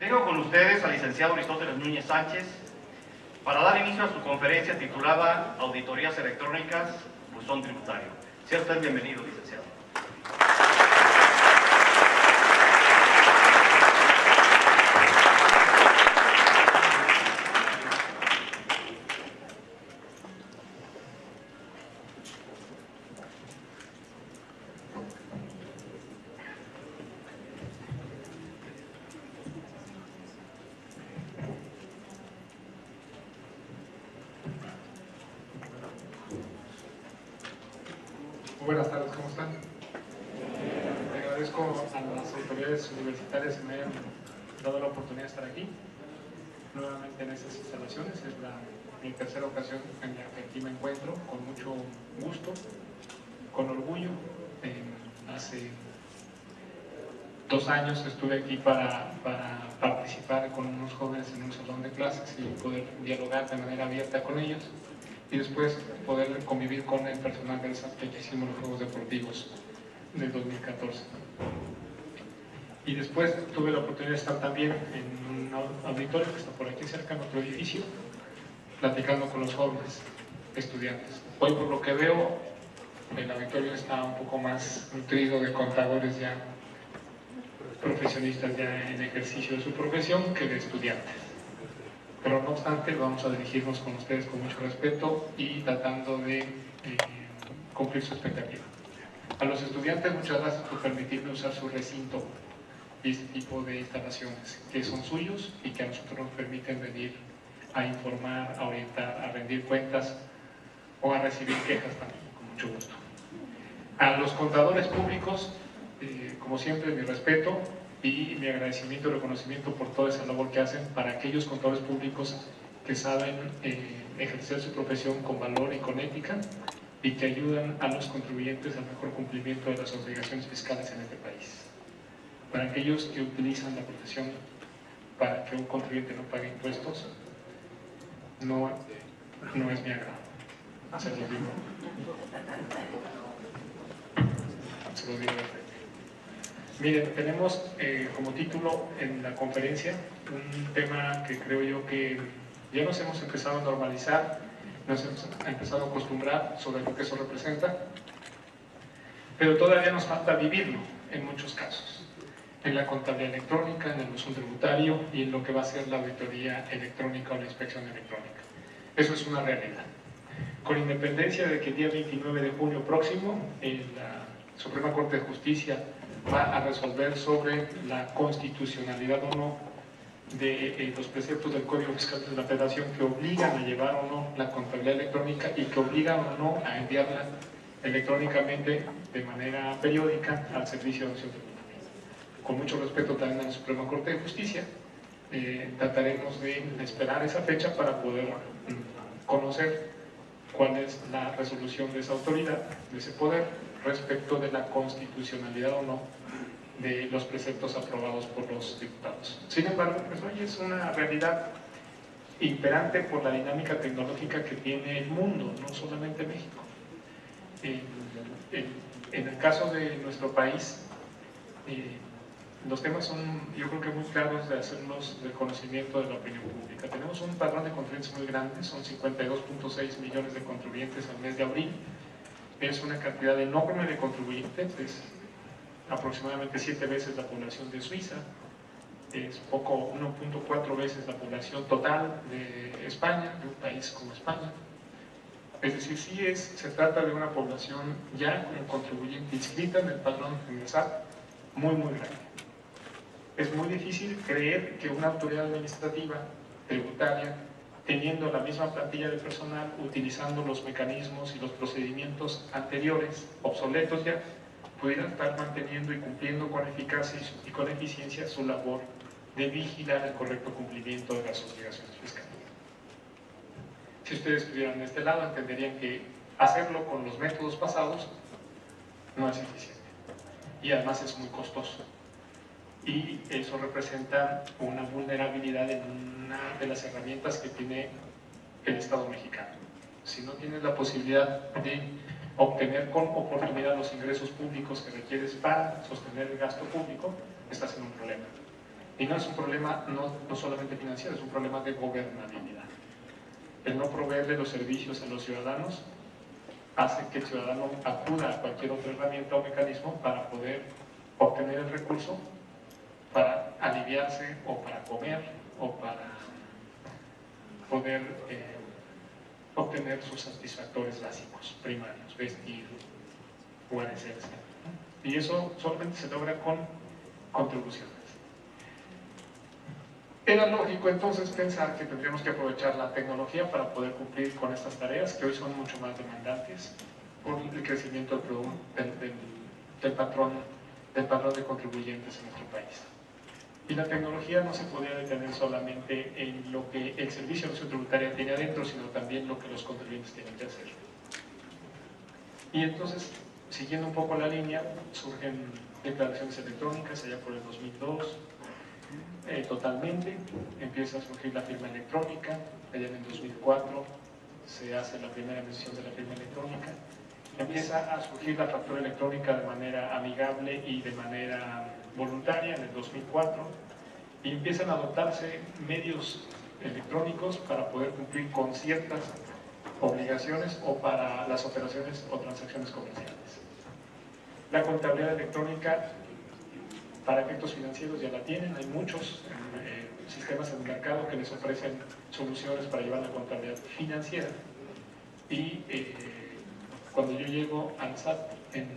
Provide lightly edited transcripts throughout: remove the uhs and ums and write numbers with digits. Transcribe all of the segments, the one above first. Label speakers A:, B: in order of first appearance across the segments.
A: Tengo con ustedes al licenciado Aristóteles Núñez Sánchez para dar inicio a su conferencia titulada Auditorías electrónicas, buzón tributario. Sea usted bienvenido, licenciado.
B: Buenas tardes, ¿cómo están? Le agradezco a las autoridades universitarias que me hayan dado la oportunidad de estar aquí, nuevamente en estas instalaciones. Es mi tercera ocasión en la que aquí me encuentro, con mucho gusto, con orgullo. Hace 2 años estuve aquí para participar con unos jóvenes en un salón de clases y poder dialogar de manera abierta con ellos, y después poder convivir con el personal del SAT que hicimos los Juegos Deportivos del 2014. Y después tuve la oportunidad de estar también en un auditorio que está por aquí cerca, en otro edificio, platicando con los jóvenes estudiantes. Hoy, por lo que veo, el auditorio está un poco más nutrido de contadores ya profesionistas ya en ejercicio de su profesión que de estudiantes. Pero no obstante, vamos a dirigirnos con ustedes con mucho respeto y tratando de cumplir su expectativa. A los estudiantes, muchas gracias por permitirme usar su recinto y este tipo de instalaciones que son suyos y que a nosotros nos permiten venir a informar, a orientar, a rendir cuentas o a recibir quejas también, con mucho gusto. A los contadores públicos, como siempre, mi respeto y mi agradecimiento y reconocimiento por toda esa labor que hacen para aquellos contadores públicos que saben ejercer su profesión con valor y con ética y que ayudan a los contribuyentes al mejor cumplimiento de las obligaciones fiscales en este país. Para aquellos que utilizan la profesión para que un contribuyente no pague impuestos, no es mi agrado. Se los digo. Se los digo de frente. Miren, tenemos como título en la conferencia un tema que creo yo que ya nos hemos empezado a normalizar, nos hemos empezado a acostumbrar sobre lo que eso representa, pero todavía nos falta vivirlo en muchos casos, en la contabilidad electrónica, en el buzón tributario y en lo que va a ser la auditoría electrónica o la inspección electrónica. Eso es una realidad. Con independencia de que el día 29 de junio próximo la Suprema Corte de Justicia va a resolver sobre la constitucionalidad o no de los preceptos del Código Fiscal de la Federación que obligan a llevar o no la contabilidad electrónica y que obligan o no a enviarla electrónicamente de manera periódica al Servicio de Administración Tributaria. Con mucho respeto también a la Suprema Corte de Justicia, trataremos de esperar esa fecha para poder conocer cuál es la resolución de esa autoridad, de ese poder, respecto de la constitucionalidad o no de los preceptos aprobados por los diputados. Sin embargo, pues hoy es una realidad imperante por la dinámica tecnológica que tiene el mundo, no solamente México. En el caso de nuestro país, los temas son, yo creo que muy claros de hacerlos del conocimiento de la opinión pública. Tenemos un padrón de contribuyentes muy grande, son 52.6 millones de contribuyentes al mes de abril. Es una cantidad enorme de contribuyentes, es aproximadamente 7 veces la población de Suiza, es 1.4 veces la población total de España, de un país como España. Es decir, sí se trata de una población ya como contribuyente inscrita en el padrón del SAT muy grande. Es muy difícil creer que una autoridad administrativa tributaria, teniendo la misma plantilla de personal, utilizando los mecanismos y los procedimientos anteriores, obsoletos ya, pudiera estar manteniendo y cumpliendo con eficacia y con eficiencia su labor de vigilar el correcto cumplimiento de las obligaciones fiscales. Si ustedes estuvieran de este lado, entenderían que hacerlo con los métodos pasados no es eficiente y además es muy costoso. Y eso representa una vulnerabilidad en una de las herramientas que tiene el Estado mexicano. Si no tienes la posibilidad de obtener con oportunidad los ingresos públicos que requieres para sostener el gasto público, estás en un problema. Y no es un problema no solamente financiero, es un problema de gobernabilidad. El no proveerle los servicios a los ciudadanos hace que el ciudadano acuda a cualquier otra herramienta o mecanismo para poder obtener el recurso, para aliviarse o para comer o para poder obtener sus satisfactores básicos, primarios, vestir, guarecerse. Y eso solamente se logra con contribuciones. Era lógico entonces pensar que tendríamos que aprovechar la tecnología para poder cumplir con estas tareas que hoy son mucho más demandantes por el crecimiento del patrón de contribuyentes en nuestro país. Y la tecnología no se podía detener solamente en lo que el Servicio de Administración Tributaria tiene adentro, sino también lo que los contribuyentes tienen que hacer. Y entonces, siguiendo un poco la línea, surgen declaraciones electrónicas allá por el 2002, totalmente, empieza a surgir la firma electrónica, allá en el 2004 se hace la primera emisión de la firma electrónica, empieza a surgir la factura electrónica de manera amigable y de manera voluntaria en el 2004 y empiezan a adoptarse medios electrónicos para poder cumplir con ciertas obligaciones o para las operaciones o transacciones comerciales. La contabilidad electrónica para efectos financieros ya la tienen, hay muchos sistemas en el mercado que les ofrecen soluciones para llevar la contabilidad financiera y cuando yo llego al SAT en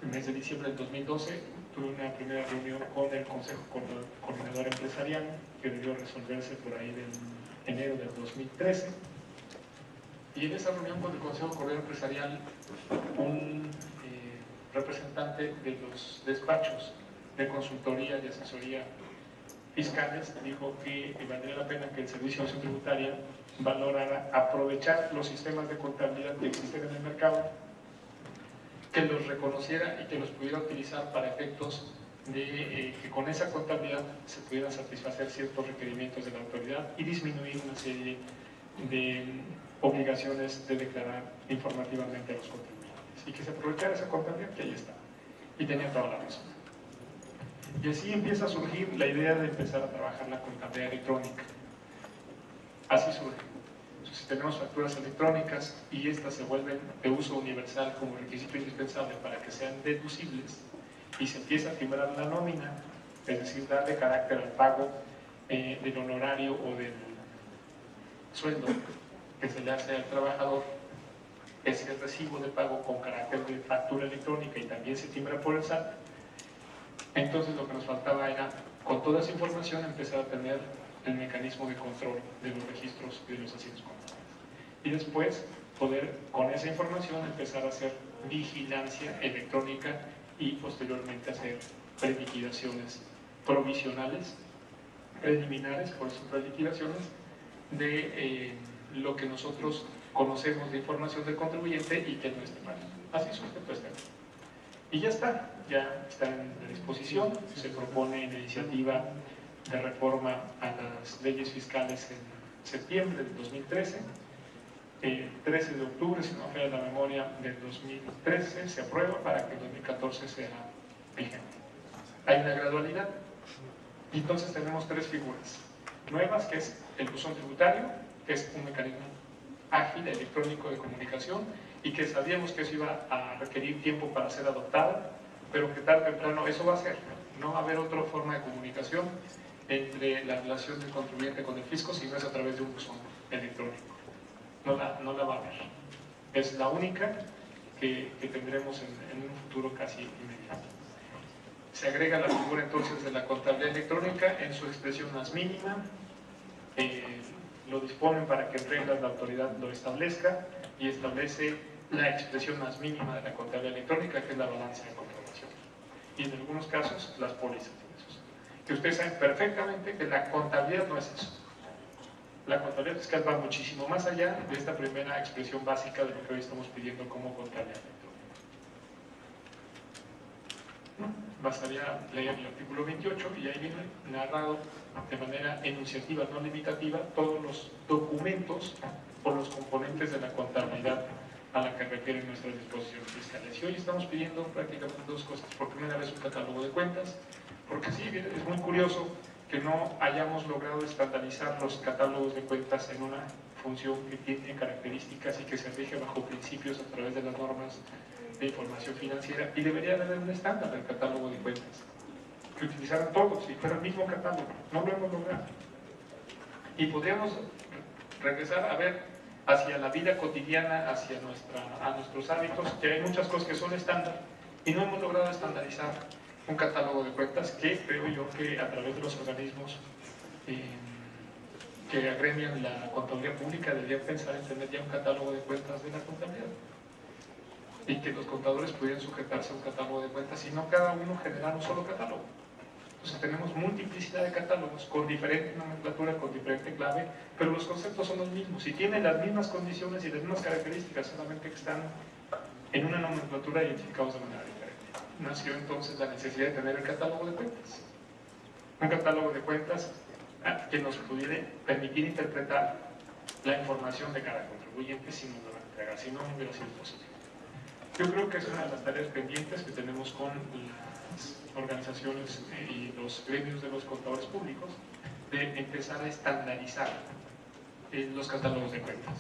B: el mes de diciembre del 2012 tuve una primera reunión con el Consejo Coordinador Empresarial que debió resolverse por ahí del enero del 2013 y en esa reunión con el Consejo Coordinador Empresarial un representante de los despachos de consultoría y asesoría fiscales dijo que valdría la pena que el Servicio de Administración Tributaria valorara aprovechar los sistemas de contabilidad que existen en el mercado, que los reconociera y que los pudiera utilizar para efectos de que con esa contabilidad se pudieran satisfacer ciertos requerimientos de la autoridad y disminuir una serie de obligaciones de declarar informativamente a los contribuyentes. Y que se aprovechara esa contabilidad que ahí está. Y tenía toda la razón. Y así empieza a surgir la idea de empezar a trabajar la contabilidad electrónica. Así surge. Entonces, si tenemos facturas electrónicas y estas se vuelven de uso universal como requisito indispensable para que sean deducibles y se empieza a firmar la nómina, es decir, darle carácter al pago del honorario o del sueldo que se le hace al trabajador, ese recibo de pago con carácter de factura electrónica y también se timbra por el SAT, entonces lo que nos faltaba era, con toda esa información, empezar a tener el mecanismo de control de los registros de los haciendos contables. Y después poder, con esa información, empezar a hacer vigilancia electrónica y posteriormente hacer preliquidaciones provisionales, preliminares, por eso preliquidaciones, de lo que nosotros conocemos de información del contribuyente y que no esté mal. Así surge todo este tema. Y ya está en disposición, se propone la iniciativa de reforma a las leyes fiscales en septiembre del 2013, el 13 de octubre, si no me falla la memoria, del 2013 se aprueba para que el 2014 sea vigente. Hay una gradualidad y entonces tenemos tres figuras nuevas, que es el buzón tributario, que es un mecanismo ágil, electrónico de comunicación y que sabíamos que eso iba a requerir tiempo para ser adoptado, pero que tarde o temprano eso va a ser. No va a haber otra forma de comunicación entre la relación del contribuyente con el fisco si no es a través de un buzón electrónico. No la va a haber. Es la única que tendremos en un futuro casi inmediato. Se agrega la figura entonces de la contabilidad electrónica en su expresión más mínima. Lo disponen para que en reglas la autoridad lo establezca y establece la expresión más mínima de la contabilidad electrónica, que es la balanza de comprobación. Y en algunos casos, las pólizas de ingresos. Que ustedes saben perfectamente que la contabilidad no es eso. La contabilidad fiscal va muchísimo más allá de esta primera expresión básica de lo que hoy estamos pidiendo como contabilidad electrónica. Bastaría leer el artículo 28 y ahí viene narrado de manera enunciativa, no limitativa, todos los documentos o los componentes de la contabilidad a la que refieren nuestras disposiciones fiscales. Y hoy estamos pidiendo prácticamente dos cosas. Por primera vez un catálogo de cuentas, Porque sí, es muy curioso que no hayamos logrado estandarizar los catálogos de cuentas en una función que tiene características y que se rige bajo principios a través de las normas de información financiera, y debería haber un estándar del catálogo de cuentas que utilizaran todos y fuera el mismo catálogo. No lo hemos logrado. Y podríamos regresar a ver hacia la vida cotidiana, hacia nuestros hábitos, que hay muchas cosas que son estándar y no hemos logrado estandarizar un catálogo de cuentas que creo yo que a través de los organismos que agremian la contabilidad pública deberían pensar en tener ya un catálogo de cuentas de la contabilidad y que los contadores pudieran sujetarse a un catálogo de cuentas y no cada uno generar un solo catálogo. Entonces tenemos multiplicidad de catálogos con diferente nomenclatura, con diferente clave, pero los conceptos son los mismos y tienen las mismas condiciones y las mismas características, solamente que están en una nomenclatura identificados de manera diferente. Nació entonces la necesidad de tener el catálogo de cuentas. Un catálogo de cuentas que nos pudiera permitir interpretar la información de cada contribuyente sin nos lo van a entregar, si no hubiera sido posible. Yo creo que es una de las tareas pendientes que tenemos con las organizaciones y los gremios de los contadores públicos, de empezar a estandarizar los catálogos de cuentas,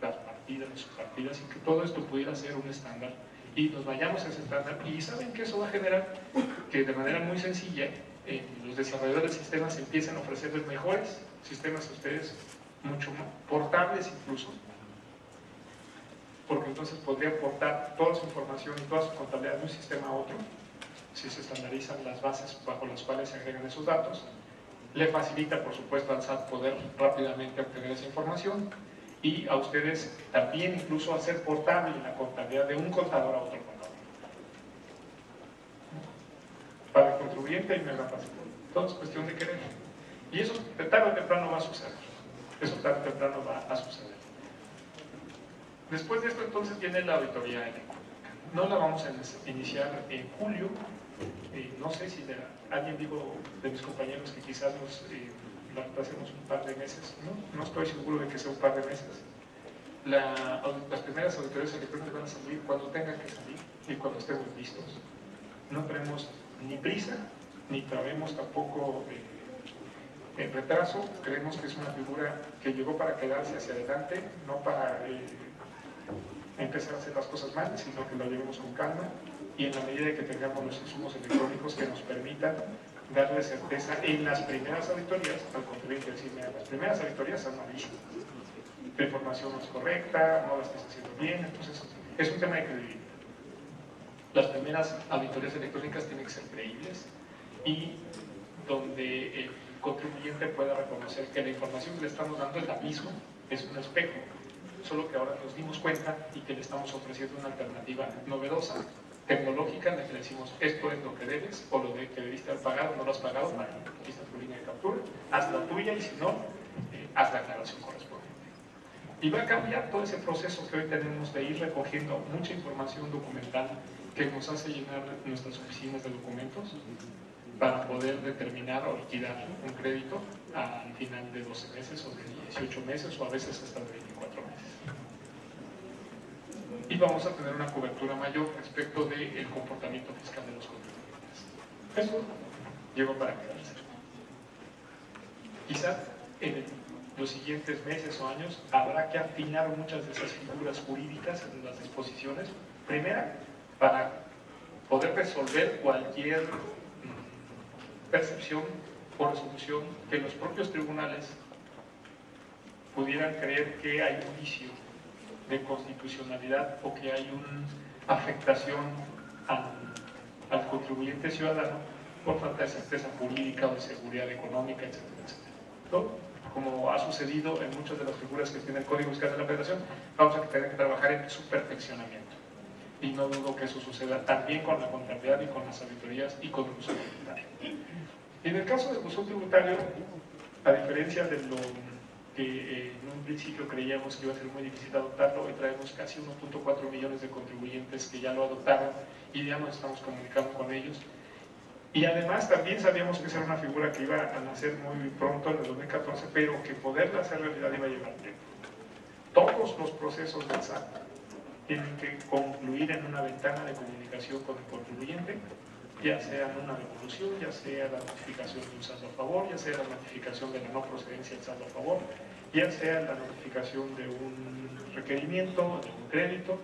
B: las partidas, las subpartidas, y que todo esto pudiera ser un estándar y nos vayamos a ese estándar. Y saben que eso va a generar que de manera muy sencilla los desarrolladores de sistemas empiecen a ofrecerles mejores sistemas a ustedes, mucho más portables incluso, porque entonces podría aportar toda su información y toda su contabilidad de un sistema a otro, si se estandarizan las bases bajo las cuales se agregan esos datos. Le facilita, por supuesto, al SAT poder rápidamente obtener esa información y a ustedes también incluso hacer portable la contabilidad de un contador a otro contador. Para el contribuyente hay una gran facilidad. Todo es cuestión de querer. Y eso tarde o temprano va a suceder. Eso tarde o temprano va a suceder. Después de esto entonces viene la auditoría electrónica. No la vamos a iniciar en julio. No sé si alguien dijo de mis compañeros que quizás la hacemos un par de meses. No estoy seguro de que sea un par de meses. Las primeras auditorías electrónicas van a salir cuando tengan que salir y cuando estemos listos. No tenemos ni prisa, ni traemos tampoco retraso. Creemos que es una figura que llegó para quedarse hacia adelante, no para empezar a hacer las cosas mal, sino que lo llevemos con calma y en la medida de que tengamos los insumos electrónicos que nos permitan darle certeza en las primeras auditorías, al contribuyente decirme, las primeras auditorías son malísimas, la información no es correcta, no la estás haciendo bien, entonces es un tema de credibilidad. Las primeras auditorías electrónicas tienen que ser creíbles y donde el contribuyente pueda reconocer que la información que le estamos dando es la misma, es un espejo, solo que ahora nos dimos cuenta y que le estamos ofreciendo una alternativa novedosa, tecnológica, en la que le decimos esto es lo que debes o lo que debiste haber pagado, no lo has pagado, aquí está tu línea de captura, haz la tuya y si no, haz la aclaración correspondiente. Y va a cambiar todo ese proceso que hoy tenemos de ir recogiendo mucha información documental que nos hace llenar nuestras oficinas de documentos para poder determinar o liquidar un crédito al final de 12 meses o de 18 meses o a veces hasta de 24 meses. Y vamos a tener una cobertura mayor respecto del comportamiento fiscal de los contribuyentes. Eso llegó para quedarse. Quizá en los siguientes meses o años habrá que afinar muchas de esas figuras jurídicas en las disposiciones. Primera, para poder resolver cualquier percepción o resolución que los propios tribunales pudieran creer que hay un vicio de constitucionalidad o que hay una afectación al contribuyente ciudadano por falta de certeza jurídica o de seguridad económica, etcétera, etcétera. ¿No? Como ha sucedido en muchas de las figuras que tiene el Código Fiscal de la Federación, vamos a tener que trabajar en su perfeccionamiento. Y no dudo que eso suceda también con la contabilidad y con las auditorías y con el uso tributario. Y en el caso del uso tributario, a diferencia de lo que en un principio creíamos que iba a ser muy difícil adoptarlo, hoy traemos casi 1.4 millones de contribuyentes que ya lo adoptaron y ya nos estamos comunicando con ellos. Y además también sabíamos que esa era una figura que iba a nacer muy pronto en el 2014, pero que poderla hacer realidad iba a llevar tiempo. Todos los procesos del SAT tienen que concluir en una ventana de comunicación con el contribuyente ya sea una devolución, ya sea la notificación de un saldo a favor, ya sea la notificación de la no procedencia del saldo a favor, ya sea la notificación de un requerimiento, de un crédito,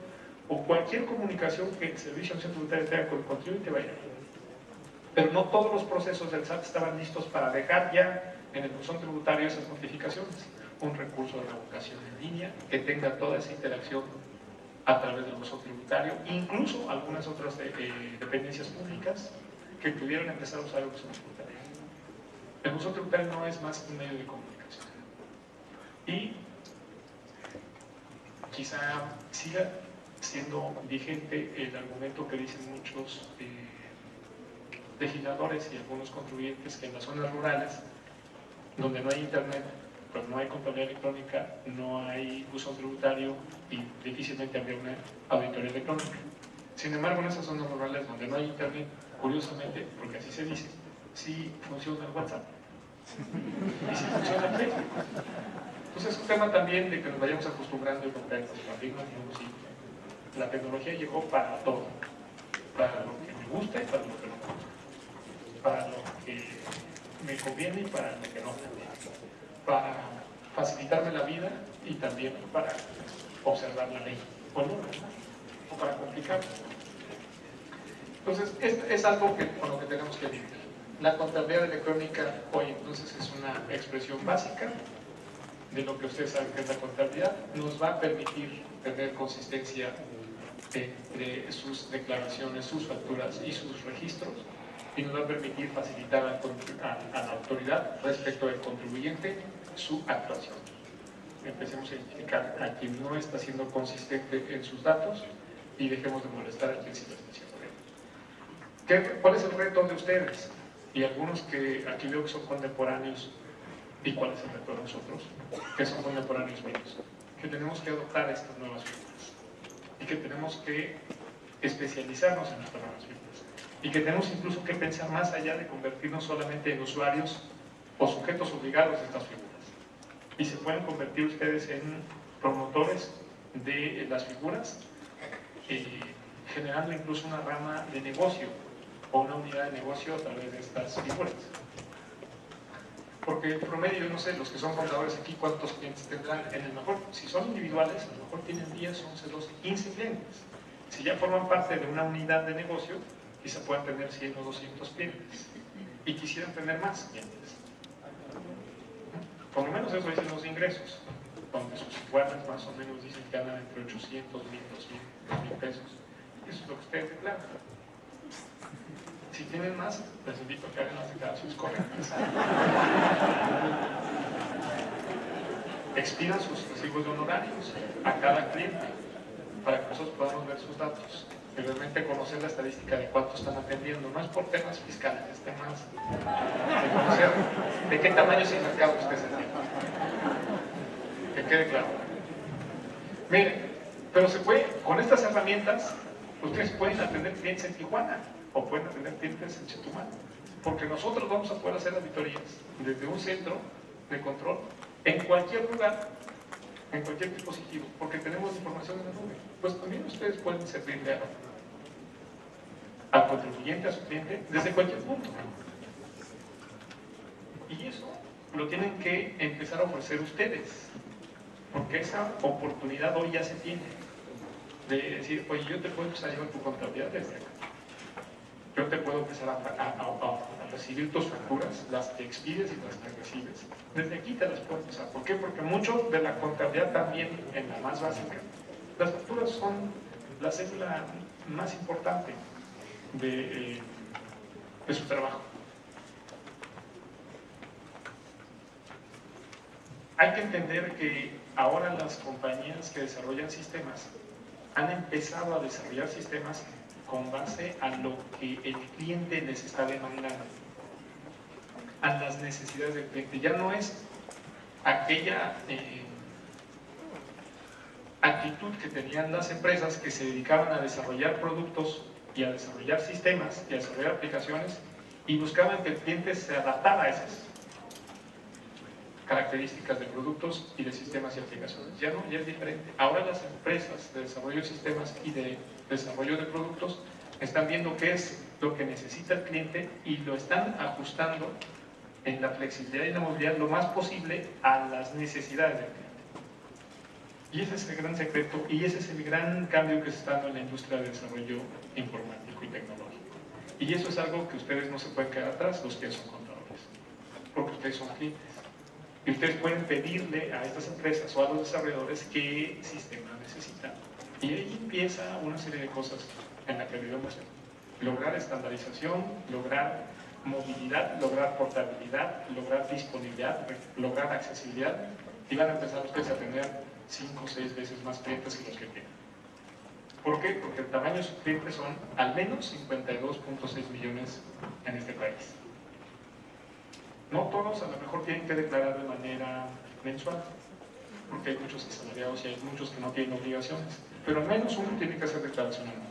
B: o cualquier comunicación que el Servicio de Administración Tributaria tenga con el contribuyente vaya. Pero no todos los procesos del SAT estaban listos para dejar ya en el buzón tributario esas notificaciones. Un recurso de revocación en línea que tenga toda esa interacción a través del buzón tributario, incluso algunas otras dependencias públicas que pudieran empezar a usar el buzón tributario. El buzón tributario no es más que un medio de comunicación. Y quizá siga siendo vigente el argumento que dicen muchos legisladores y algunos contribuyentes que en las zonas rurales, donde no hay internet, pues no hay contabilidad electrónica, no hay buzón tributario y difícilmente habría una auditoría electrónica. Sin embargo, en esas zonas rurales donde no hay internet, curiosamente, porque así se dice, sí funciona el WhatsApp y sí funciona el Facebook. Entonces es un tema también de que nos vayamos acostumbrando y romper los paradigmas, digamos, y la tecnología llegó para todo, para lo que me gusta y para lo que no me gusta, para lo que me conviene y para lo que no me conviene, para facilitarme la vida y también para observar la ley, o para complicarla. Entonces, es algo con lo que tenemos que vivir. La contabilidad electrónica hoy entonces es una expresión básica de lo que ustedes saben que es la contabilidad. Nos va a permitir tener consistencia entre sus declaraciones, sus facturas y sus registros, y nos va a permitir facilitar a la autoridad respecto del contribuyente su actuación. Empecemos a identificar a quien no está siendo consistente en sus datos y dejemos de molestar a quien sí lo está haciendo bien. ¿Cuál es el reto de ustedes? Y algunos que aquí veo que son contemporáneos. ¿Y cuál es el reto de nosotros? Que son contemporáneos míos. Que tenemos que adoptar estas nuevas figuras y que tenemos que especializarnos en estas nuevas figuras y que tenemos incluso que pensar más allá de convertirnos solamente en usuarios o sujetos obligados de estas figuras. Y se pueden convertir ustedes en promotores de las figuras, generando incluso una rama de negocio o una unidad de negocio a través de estas figuras. Porque en promedio, no sé, los que son contadores aquí, ¿cuántos clientes tendrán? En el mejor, si son individuales, a lo mejor tienen 10, 11, 12, 15 clientes. Si ya forman parte de una unidad de negocio, quizá puedan tener 100 o 200 clientes. Y quisieran tener más clientes. Por lo menos eso dicen los ingresos, donde sus iguales más o menos dicen que ganan entre 800, 1000, 2000 pesos. Eso es lo que ustedes declaran. Si tienen más, les invito a que hagan las declaraciones correctas. Expidan sus recibos de honorarios a cada cliente para que nosotros podamos ver sus datos y realmente conocer la estadística de cuánto están atendiendo. No es por temas fiscales, es temas de conocer de qué tamaño es el mercado que ustedes atienden. Que quede claro. Miren, pero se puede, con estas herramientas, ustedes pueden atender clientes en Tijuana o pueden atender clientes en Chetumal, porque nosotros vamos a poder hacer auditorías desde un centro de control en cualquier lugar, en cualquier dispositivo, porque tenemos información en la nube. Pues también ustedes pueden servirle al contribuyente, a su cliente, desde cualquier punto. Y eso lo tienen que empezar a ofrecer ustedes, porque esa oportunidad hoy ya se tiene, de decir, oye, yo te puedo empezar a llevar tu contabilidad desde acá. Yo te puedo empezar a recibir tus facturas, las que expides y las que recibes. Desde aquí te las puedo empezar. ¿Por qué? Porque mucho de la contabilidad también, en la más básica, las facturas son la célula más importante de su trabajo. Hay que entender que ahora las compañías que desarrollan sistemas han empezado a desarrollar sistemas con base a lo que el cliente les está demandando, a las necesidades del cliente. Ya no es aquella actitud que tenían las empresas que se dedicaban a desarrollar productos y a desarrollar sistemas y a desarrollar aplicaciones y buscaban que el cliente se adaptara a esas características de productos y de sistemas y aplicaciones. Ya no, ya es diferente. Ahora las empresas de desarrollo de sistemas y de desarrollo de productos están viendo que es lo que necesita el cliente y lo están ajustando en la flexibilidad y la movilidad lo más posible a las necesidades del cliente. Y ese es el gran secreto y ese es el gran cambio que se está dando en la industria de desarrollo informático y tecnológico. Y eso es algo que ustedes no se pueden quedar atrás, los que son contadores, porque ustedes son clientes. Y ustedes pueden pedirle a estas empresas o a los desarrolladores qué sistema necesitan. Y ahí empieza una serie de cosas en la que debemos hacer. Lograr estandarización, lograr movilidad, lograr portabilidad, lograr disponibilidad, lograr accesibilidad, y van a empezar ustedes a tener 5 o 6 veces más clientes que los que tienen. ¿Por qué? Porque el tamaño de sus clientes son al menos 52.6 millones en este país. No todos a lo mejor tienen que declarar de manera mensual, porque hay muchos asalariados y hay muchos que no tienen obligaciones, pero al menos uno tiene que hacer declaración anual.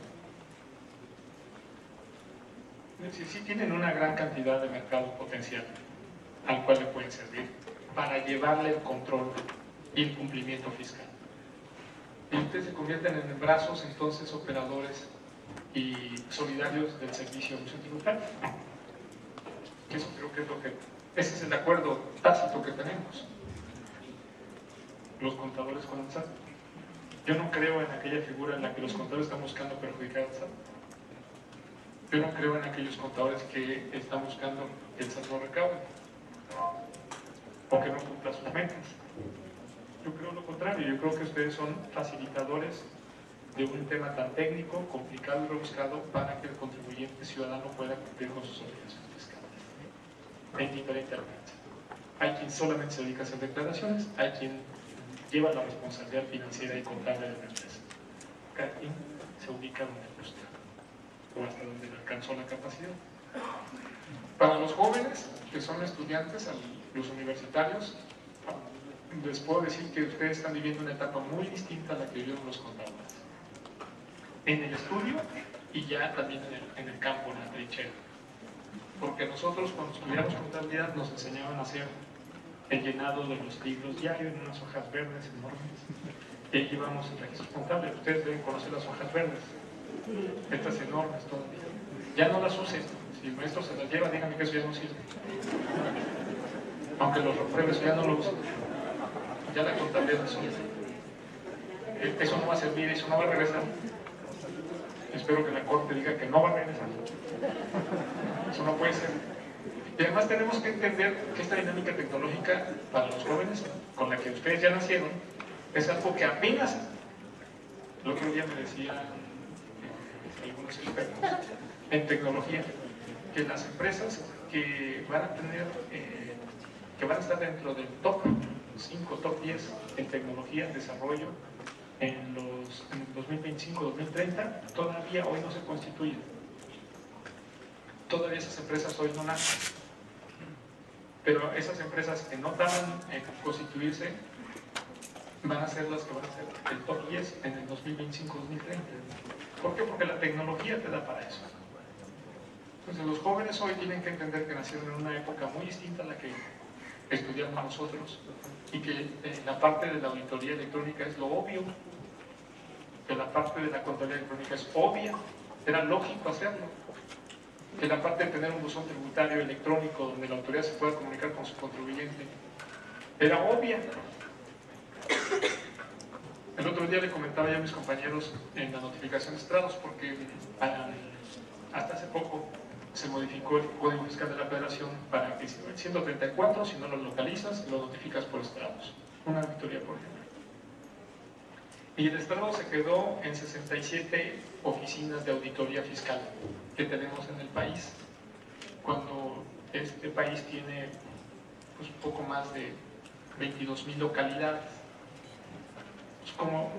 B: Es decir, sí tienen una gran cantidad de mercado potencial al cual le pueden servir para llevarle el control y el cumplimiento fiscal. Y ustedes se convierten en brazos, entonces, operadores y solidarios del servicio de emisión tributaria. Eso creo que es lo que... Ese es el acuerdo tácito que tenemos los contadores con el SAT. Yo no creo en aquella figura en la que los contadores están buscando perjudicar al SAT. Yo no creo en aquellos contadores que están buscando que el SAT no recaude o que no cumpla sus metas. Yo creo lo contrario, yo creo que ustedes son facilitadores de un tema tan técnico, complicado y rebuscado para que el contribuyente ciudadano pueda cumplir con sus obligaciones fiscales en diferente alcance. Hay quien solamente se dedica a hacer declaraciones, hay quien lleva la responsabilidad financiera y contable de la empresa. Cada quien se ubica donde gusta o hasta donde le alcanzó la capacidad. Para los jóvenes que son estudiantes, los universitarios, les puedo decir que ustedes están viviendo una etapa muy distinta a la que vivieron los contadores. En el estudio y ya también en el campo, en la trinchera. Porque nosotros cuando estudiamos contabilidad nos enseñaban a hacer el llenado de los libros diarios en unas hojas verdes enormes. Y ahí llevamos el registro contable. Ustedes deben conocer las hojas verdes. Estas enormes todavía. Ya no las usen. Si el maestro se las lleva, díganme que eso ya no sirve. Aunque los repruebes ya no lo usen. Ya la contabilidad es eso no va a servir, eso no va a regresar. Espero que la Corte diga que no va a regresar. Eso no puede ser. Y además tenemos que entender que esta dinámica tecnológica para los jóvenes, con la que ustedes ya nacieron, es algo que apenas, el otro día me decían algunos expertos en tecnología, que las empresas que van a tener, que van a estar dentro del top 5, top 10 en tecnología, en desarrollo, en el 2025-2030, todavía hoy no se constituyen. Todavía esas empresas hoy no nacen. Pero esas empresas que no tardan en constituirse van a ser las que van a ser el top 10 en el 2025-2030. ¿Por qué? Porque la tecnología te da para eso. Entonces los jóvenes hoy tienen que entender que nacieron en una época muy distinta a la que estudiamos nosotros y que la parte de la auditoría electrónica es lo obvio, que la parte de la contabilidad electrónica es obvia, era lógico hacerlo, que la parte de tener un buzón tributario electrónico donde la autoridad se pueda comunicar con su contribuyente era obvia. El otro día le comentaba ya a mis compañeros en la notificación de estrados, porque hasta hace poco se modificó el Código Fiscal de la Federación para que, siendo 34, si no lo localizas, lo notificas por estrados. Una auditoría, por ejemplo. Y el estrado se quedó en 67 oficinas de auditoría fiscal que tenemos en el país, cuando este país tiene pues, un poco más de 22,000 localidades. Pues, como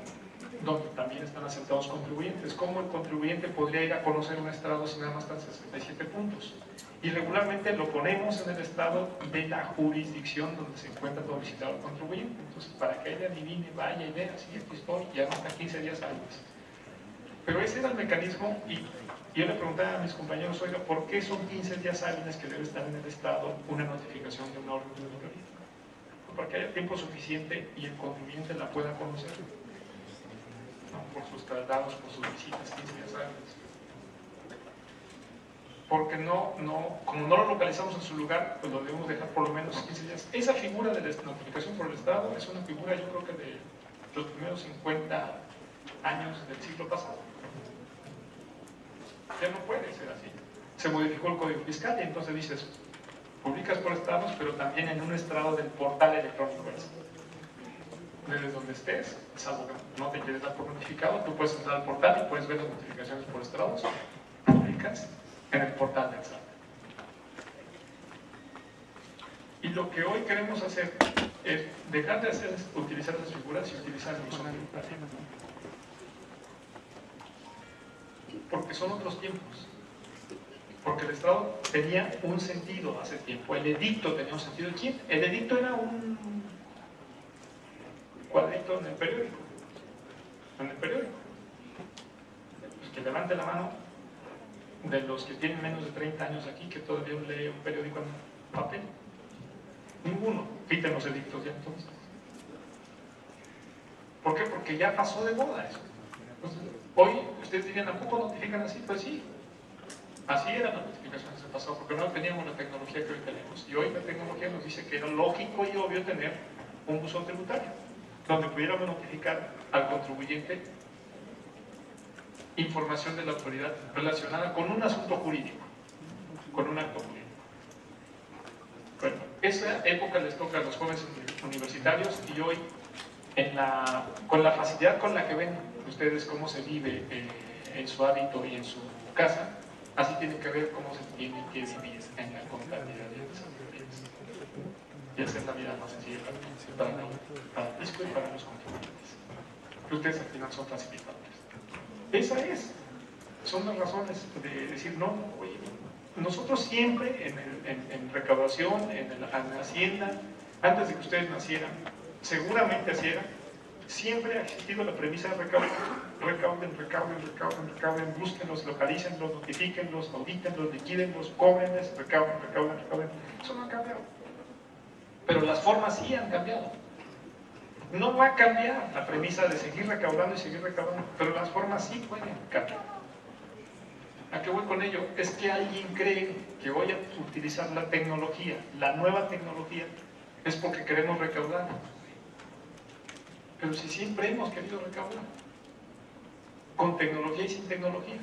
B: donde también están asentados contribuyentes. ¿Cómo el contribuyente podría ir a conocer un estrado si nada más están 67 puntos? Y regularmente lo ponemos en el estado de la jurisdicción donde se encuentra domiciliado el contribuyente. Entonces, para que él adivine, vaya y vea, sí, aquí estoy, ya no está 15 días hábiles. Pero ese era el mecanismo y yo le preguntaba a mis compañeros, oiga, ¿por qué son 15 días hábiles que debe estar en el estado una notificación de una orden de auditoría? Porque haya tiempo suficiente y el contribuyente la pueda conocer. No, por sus traslados, por sus visitas, 15 días hábiles. porque como no lo localizamos en su lugar, pues lo debemos dejar por lo menos 15 días. Esa figura de la notificación por el Estado es una figura, yo creo que de los primeros 50 años del siglo pasado. Ya no puede ser así. Se modificó el Código Fiscal y entonces dices, publicas por estados, pero también en un estrado del portal electrónico. Desde donde estés, salvo que no te quieres dar por notificado, tú puedes entrar al portal y puedes ver las notificaciones por estados, publicas en el portal del SAT. Y lo que hoy queremos hacer es dejar de utilizar las figuras y utilizar el buzón tributario. Porque son otros tiempos. Porque el Estado tenía un sentido hace tiempo. El edicto tenía un sentido. ¿Quién? El edicto era un cuadrito en el periódico. En el periódico. Pues que levante la mano de los que tienen menos de 30 años aquí que todavía lee un periódico en papel. Ninguno. Quiten los edictos ya entonces. ¿Por qué? Porque ya pasó de moda eso. Entonces, hoy ustedes dirían, ¿a poco notifican así? Pues sí. Así era la notificación en el pasado, porque no teníamos la tecnología que hoy tenemos. Y hoy la tecnología nos dice que era lógico y obvio tener un buzón tributario, donde pudiéramos notificar al contribuyente información de la autoridad relacionada con un asunto jurídico, con un acto jurídico. Bueno, esa época les toca a los jóvenes universitarios y hoy, con la facilidad con la que ven ustedes cómo se vive en su hábito y en su casa, así tiene que ver cómo se tiene que vivir en la contabilidad de las empresas. Y hacer la vida más sencilla para el fisco y para los contribuyentes. Que ustedes al final son facilitadores. Son las razones de decir, no, oye, nosotros siempre en recaudación, en Hacienda, antes de que ustedes nacieran, seguramente así era, siempre ha existido la premisa de recauden, búsquenlos, localícenlos, notifíquenlos, audítenlos, liquídenlos, cóbrenles, recauden. Eso no ha cambiado. Pero las formas sí han cambiado. No va a cambiar la premisa de seguir recaudando y seguir recaudando, pero las formas sí pueden cambiar. ¿A qué voy con ello? Es que alguien cree que voy a utilizar la tecnología, la nueva tecnología, es porque queremos recaudar. Pero si siempre hemos querido recaudar, con tecnología y sin tecnología,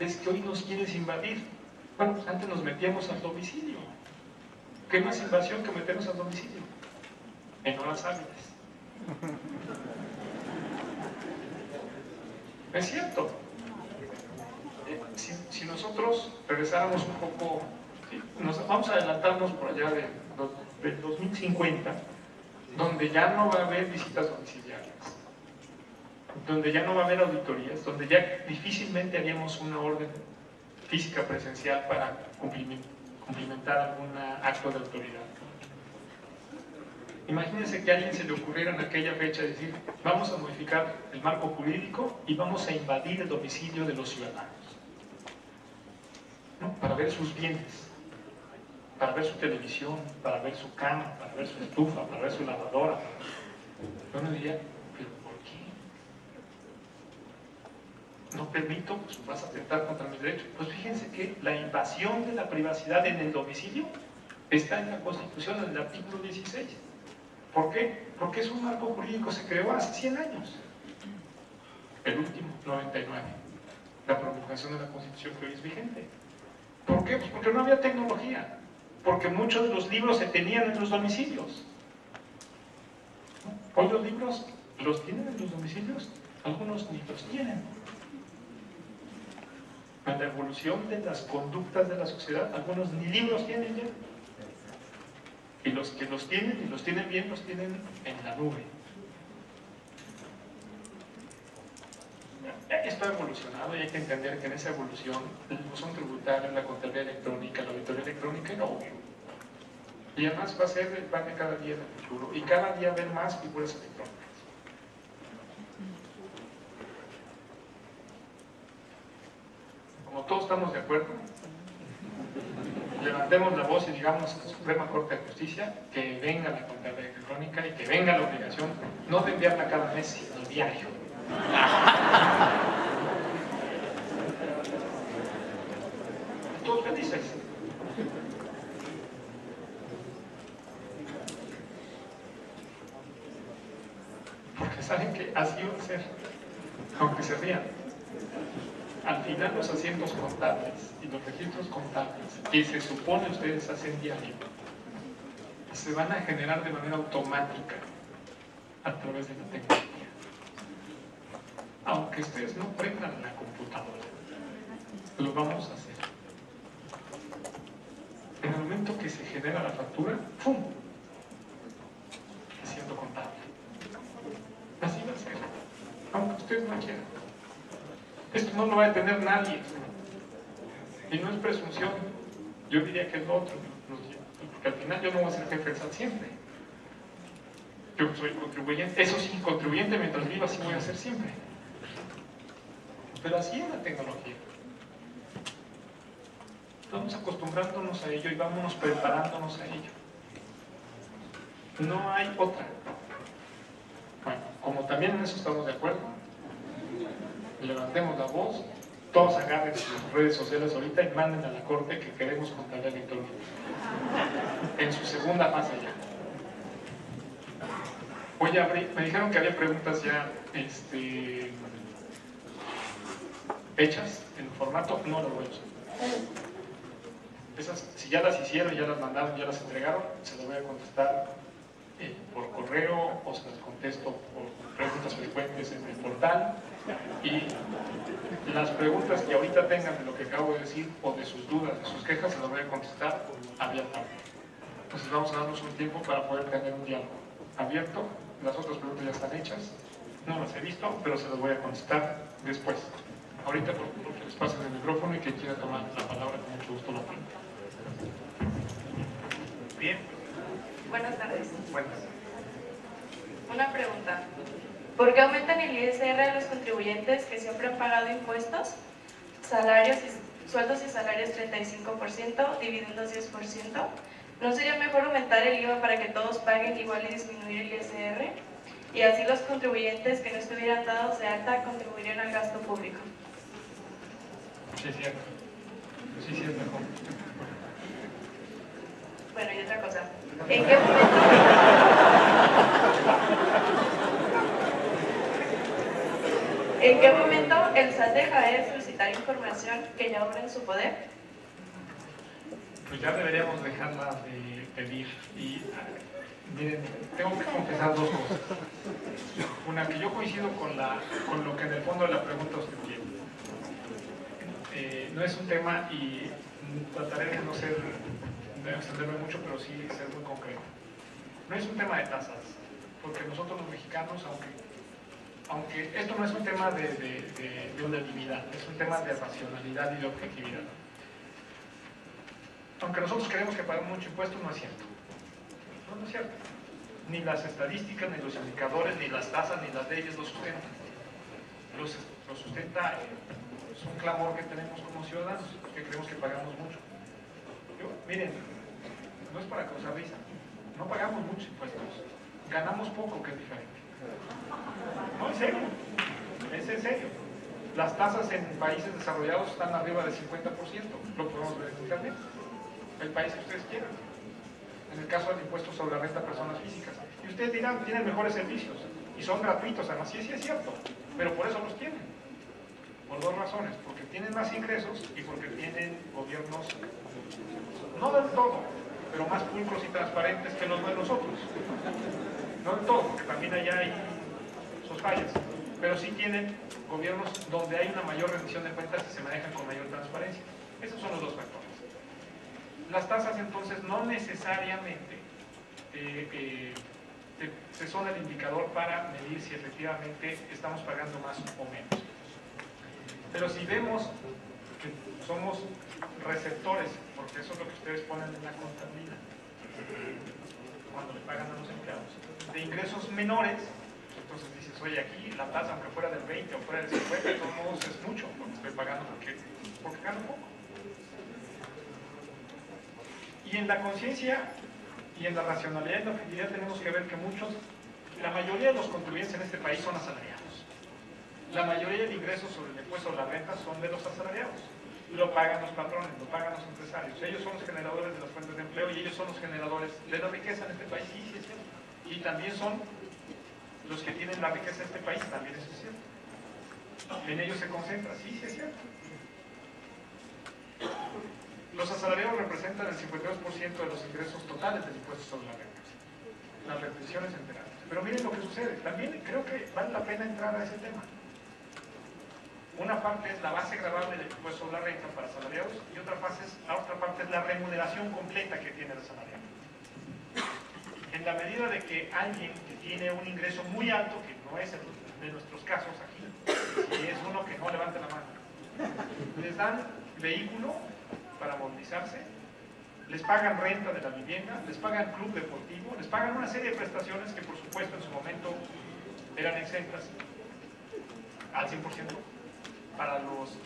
B: es que hoy nos quieres invadir. Bueno, antes nos metíamos al domicilio. ¿Qué más invasión que meternos al domicilio? En horas hábiles. Es cierto. Si nosotros regresáramos un poco, vamos a adelantarnos por allá del 2050, donde ya no va a haber visitas domiciliarias, donde ya no va a haber auditorías, donde ya difícilmente haríamos una orden física presencial para cumplimentar algún acto de autoridad. Imagínense que a alguien se le ocurriera en aquella fecha decir, vamos a modificar el marco jurídico y vamos a invadir el domicilio de los ciudadanos, ¿no? Para ver sus bienes, para ver su televisión, para ver su cama, para ver su estufa, para ver su lavadora. Uno diría, ¿pero por qué? No permito, pues vas a atentar contra mis derechos. Pues fíjense que la invasión de la privacidad en el domicilio está en la Constitución, en el artículo 16. ¿Por qué? Porque es un marco jurídico, se creó hace 100 años. El último, 99. La promulgación de la Constitución que hoy es vigente. ¿Por qué? Pues porque no había tecnología. Porque muchos de los libros se tenían en los domicilios. Hoy los libros los tienen en los domicilios, algunos ni los tienen. En la evolución de las conductas de la sociedad, algunos ni libros tienen ya. Y los que los tienen, y los tienen bien, los tienen en la nube. Esto ha evolucionado y hay que entender que en esa evolución el buzón tributario, la contabilidad electrónica, la auditoría electrónica era obvio. Y además va a ser el pan de cada día del futuro y cada día ver más figuras electrónicas. Como todos estamos de acuerdo, levantemos la voz y digamos a la Suprema Corte de Justicia que venga la contabilidad electrónica y que venga la obligación, no de enviarla cada mes, sino diario. todos felices. Porque saben que así va a ser, aunque se rían. Al final los asientos contables y los registros contables que se supone ustedes hacen diario, se van a generar de manera automática a través de la tecnología. Aunque ustedes no prendan la computadora, lo vamos a hacer. En el momento que se genera la factura, ¡pum!, asiento contable. Así va a ser, aunque ustedes no quieran. Esto no lo va a detener nadie. Y no es presunción. Yo diría que es lo otro. Porque al final yo no voy a ser jefe del SAT siempre. Yo soy contribuyente. Eso sí, contribuyente mientras viva sí voy a ser siempre. Pero así es la tecnología. Vamos acostumbrándonos a ello y vámonos preparándonos a ello. No hay otra. Bueno, como también en eso estamos de acuerdo, levantemos la voz, todos agarren sus redes sociales ahorita y manden a la Corte que queremos contabilidad electrónica. En su segunda fase ya. Voy a abrir, me dijeron que había preguntas ya hechas en formato, no lo voy a usar. Esas, si ya las hicieron, ya las mandaron, ya las entregaron, se las voy a contestar por correo o se las contesto por preguntas frecuentes en el portal. Y las preguntas que ahorita tengan de lo que acabo de decir o de sus dudas, de sus quejas, se las voy a contestar abiertamente. Entonces vamos a darnos un tiempo para poder tener un diálogo abierto. Las otras preguntas ya están hechas, no las he visto, pero se las voy a contestar después. Ahorita por favor que les pasen el micrófono y que quiera tomar la palabra, con mucho gusto lo hago.
A: Bien.
C: Buenas tardes.
A: Buenas.
C: Una pregunta. ¿Por qué aumentan el ISR a los contribuyentes que siempre han pagado impuestos, sueldos y salarios 35%, dividendos 10%? ¿No sería mejor aumentar el IVA para que todos paguen igual y disminuir el ISR? Y así los contribuyentes que no estuvieran dados de alta contribuirían al gasto público.
B: Sí, es cierto. Sí, sí, es mejor.
C: Bueno, y otra cosa. ¿En qué momento el SAT dejará de solicitar información que ya obra en su poder?
B: Pues ya deberíamos dejarla de pedir. Y miren, tengo que confesar dos cosas. Una, que yo coincido con lo que en el fondo de la pregunta usted quiere. No es un tema, y trataré de no extenderme mucho, pero sí ser muy concreto. No es un tema de tasas, porque nosotros los mexicanos, aunque esto no es un tema de unanimidad, es un tema de racionalidad y de objetividad. Aunque nosotros creemos que pagamos mucho impuesto, no es cierto. No es cierto. Ni las estadísticas, ni los indicadores, ni las tasas, ni las leyes lo sustentan. Lo sustenta es un clamor que tenemos como ciudadanos, que creemos que pagamos mucho. Miren, no es para causar risa, no pagamos muchos impuestos, ganamos poco, que es diferente. No, en serio, es en serio. Las tasas en países desarrollados están arriba del 50%, lo podemos ver en internet, el país que ustedes quieran. En el caso del impuesto sobre la renta a personas físicas. Y ustedes dirán, tienen mejores servicios, y son gratuitos, además, sí es cierto, pero por eso los tienen. Por dos razones, porque tienen más ingresos y porque tienen gobiernos, no del todo, pero más pulcros y transparentes que los de nosotros. No del todo, porque también allá hay sus fallas, pero sí tienen gobiernos donde hay una mayor rendición de cuentas y se manejan con mayor transparencia. Esos son los dos factores. Las tasas entonces no necesariamente son el indicador para medir si efectivamente estamos pagando más o menos. Pero si vemos que somos receptores, porque eso es lo que ustedes ponen en la contabilidad, cuando le pagan a los empleados, de ingresos menores, entonces dices, oye, aquí la tasa, aunque fuera del 20 o fuera del 50, de todos modos es mucho, porque estoy pagando porque gano poco. Y en la conciencia y en la racionalidad y la objetividad tenemos que ver que la mayoría de los contribuyentes en este país son asalariados. La mayoría de ingresos sobre el impuesto a la renta son de los asalariados. Lo pagan los patrones, lo pagan los empresarios. Ellos son los generadores de las fuentes de empleo y ellos son los generadores de la riqueza en este país. Sí, sí es cierto. Y también son los que tienen la riqueza en este país, también eso es cierto. En ellos se concentra, sí, sí es cierto. Los asalariados representan el 52% de los ingresos totales del impuesto sobre la renta. Las retenciones enteradas. Pero miren lo que sucede. También creo que vale la pena entrar a ese tema. Una parte es la base gravable del impuesto sobre la renta para asalariados y otra parte es la remuneración completa que tiene el asalariado. En la medida de que alguien que tiene un ingreso muy alto, que no es el de nuestros casos aquí, y es uno que no levanta la mano, les dan vehículo para movilizarse, les pagan renta de la vivienda, les pagan club deportivo, les pagan una serie de prestaciones que por supuesto en su momento eran exentas al 100% para los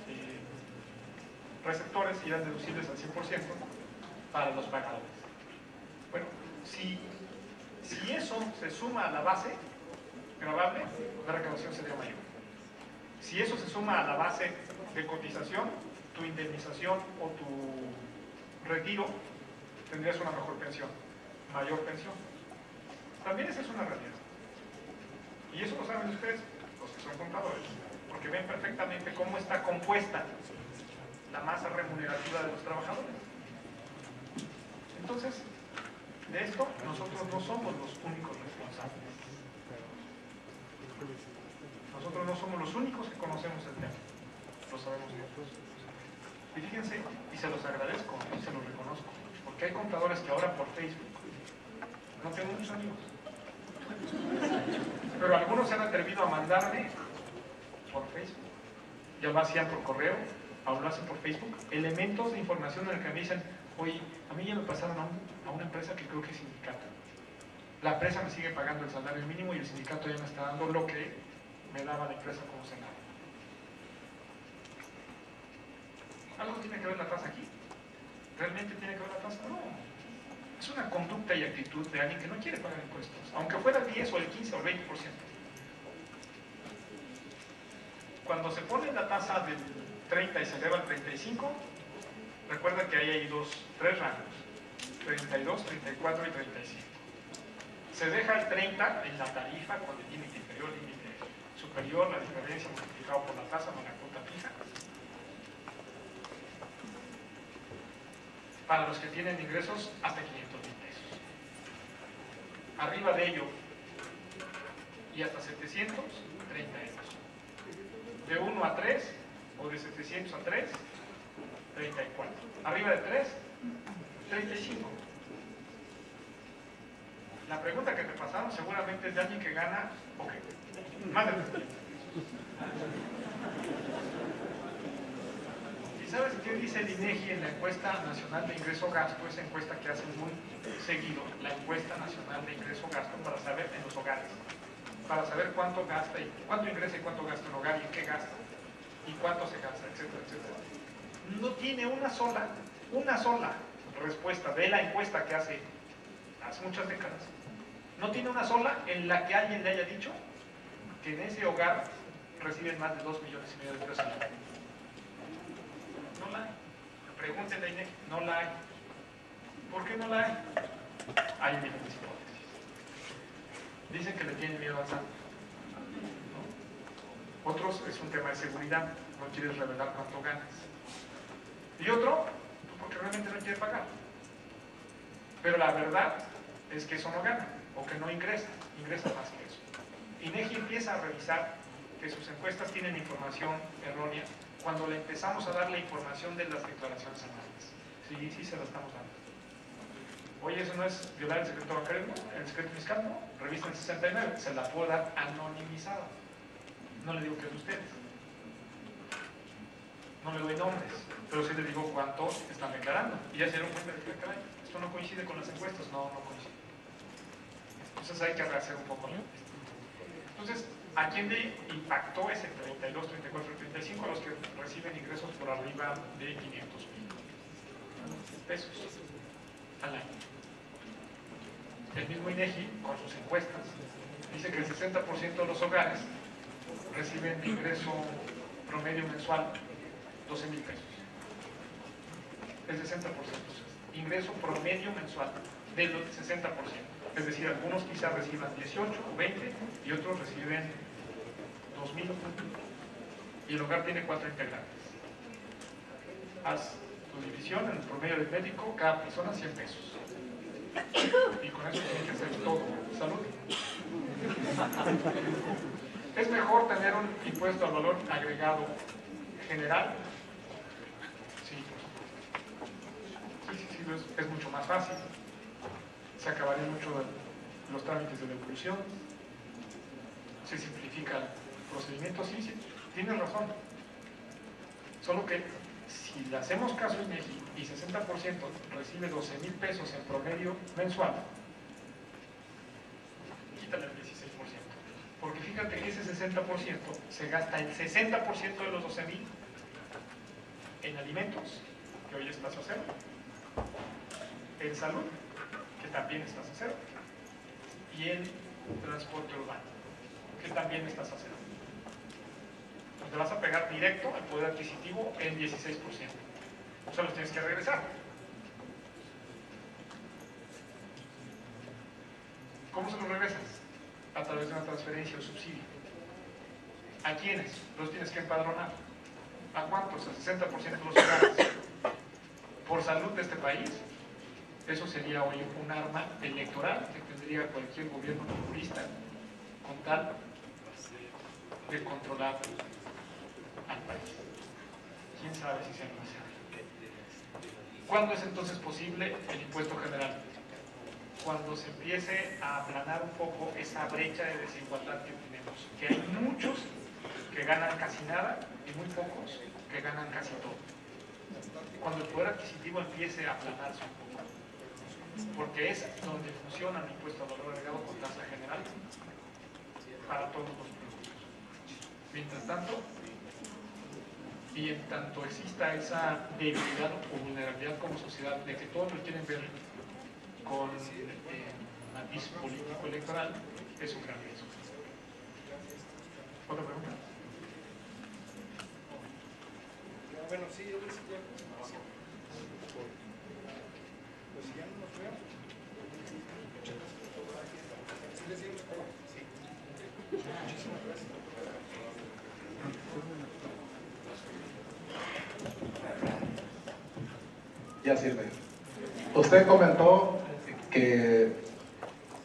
B: receptores y eran deducibles al 100% para los pagadores. Bueno, si eso se suma a la base gravable, la recaudación sería mayor. Si eso se suma a la base de cotización, tu indemnización o tu retiro, tendrías una mejor pensión, mayor pensión. También esa es una realidad. Y eso lo saben ustedes, los que son contadores, porque ven perfectamente cómo está compuesta la masa remunerativa de los trabajadores. Entonces, de esto nosotros no somos los únicos responsables. Nosotros no somos los únicos que conocemos el tema. Lo sabemos todos. Y fíjense, y se los agradezco, y se los reconozco, porque hay contadores que ahora por Facebook, no tengo muchos amigos, pero algunos se han atrevido a mandarme por Facebook, ya lo hacían por correo, ahora lo hacen por Facebook, elementos de información en el que me dicen, oye, a mí ya me pasaron a una empresa que creo que es sindicato. La empresa me sigue pagando el salario mínimo y el sindicato ya me está dando lo que me daba la empresa como salario. ¿Algo tiene que ver la tasa aquí? ¿Realmente tiene que ver la tasa? No. Es una conducta y actitud de alguien que no quiere pagar impuestos, aunque fuera el 10 o el 15 o el 20%. Cuando se pone la tasa del 30 y se eleva al 35, recuerda que ahí hay tres rangos, 32, 34 y 35. Se deja el 30 en la tarifa con el límite inferior, límite superior, la diferencia multiplicado por la tasa más la cuota fija. Para los que tienen ingresos hasta 500,000 pesos. Arriba de ello y hasta 700, 30 euros. De 1 a 3 o de 700 a 3, 34. Arriba de 3, 35. La pregunta que te pasaron seguramente es de alguien que gana, más de 3,000. ¿Y sabes qué dice el INEGI en la encuesta nacional de ingreso-gasto? Esa encuesta que hacen muy seguido, la encuesta nacional de ingreso-gasto para saber en los hogares, para saber cuánto gasta y cuánto ingresa y cuánto gasta el hogar y en qué gasta y cuánto se gasta, etcétera, etcétera. No tiene una sola respuesta de la encuesta que hace muchas décadas. No tiene una sola en la que alguien le haya dicho que en ese hogar reciben más de 2,5 millones de pesos al año. No la hay. Pregúntenle a INEGI, no la hay. ¿Por qué no la hay? Hay diferentes hipótesis. Dicen que le tienen miedo al SAT. ¿No? Otros es un tema de seguridad, no quieres revelar cuánto ganas. Y otro, porque realmente no quiere pagar. Pero la verdad es que eso no gana, o que no ingresa más que eso. INEGI empieza a revisar que sus encuestas tienen información errónea cuando le empezamos a dar la información de las declaraciones anuales. Sí, se la estamos dando. Oye, ¿eso no es violar el secreto bancario? ¿El secreto fiscal? No. Revista el 69, se la puedo dar anonimizada. No le digo que es de ustedes. No le doy nombres, pero sí le digo cuánto están declarando. Y ya se dieron cuenta de que esto no coincide con las encuestas, no coincide. Entonces hay que rehacer un poco, ¿no? Entonces, ¿a quién le impactó ese 32, 34, 35? A los que reciben ingresos por arriba de 500,000 pesos al año. El mismo INEGI, con sus encuestas, dice que el 60% de los hogares reciben ingreso promedio mensual 12,000 pesos. el 60%, ingreso promedio mensual del 60%. Es decir, algunos quizás reciban 18 o 20 y otros reciben 2.000. Y el hogar tiene 4 integrantes. Haz tu división en el promedio aritmético, cada persona 100 pesos. Y con eso tiene que hacer todo. Salud. Es mejor tener un impuesto al valor agregado general. Sí, es mucho más fácil. Se acabarían mucho los trámites de devolución. Se simplifica el procedimiento. Sí, tienes razón. Solo que si le hacemos caso a INEGI y 60% recibe 12,000 pesos en promedio mensual, quítale el 16%. Porque fíjate que ese 60% se gasta el 60% de los 12,000 en alimentos, que hoy estás a cero, en salud, que también estás a cero, y en transporte urbano, que también estás a cero. Te vas a pegar directo al poder adquisitivo en 16%. O sea, los tienes que regresar. ¿Cómo se los regresas? A través de una transferencia o subsidio. ¿A quiénes? Los tienes que empadronar. ¿A cuántos? Al 60% de los hogares. Por salud de este país, eso sería hoy un arma electoral que tendría cualquier gobierno populista con tal de controlar al país. ¿Quién sabe si sea necesario? ¿Cuándo es entonces posible el impuesto general? Cuando se empiece a aplanar un poco esa brecha de desigualdad que tenemos, que hay muchos que ganan casi nada y muy pocos que ganan casi todo. Cuando el poder adquisitivo empiece a aplanarse un poco, porque es donde funciona el impuesto al valor agregado con tasa general para todos los productos. Mientras tanto, y en tanto exista esa debilidad o vulnerabilidad como sociedad de que todos lo quieren ver con matiz político electoral, es un gran riesgo. ¿Otra pregunta?
D: Bueno, sí, yo decía, pues si ya no nos veo, ¿sí le seguimos? Sí. Muchísimas gracias.
E: Ya sirve. Usted comentó que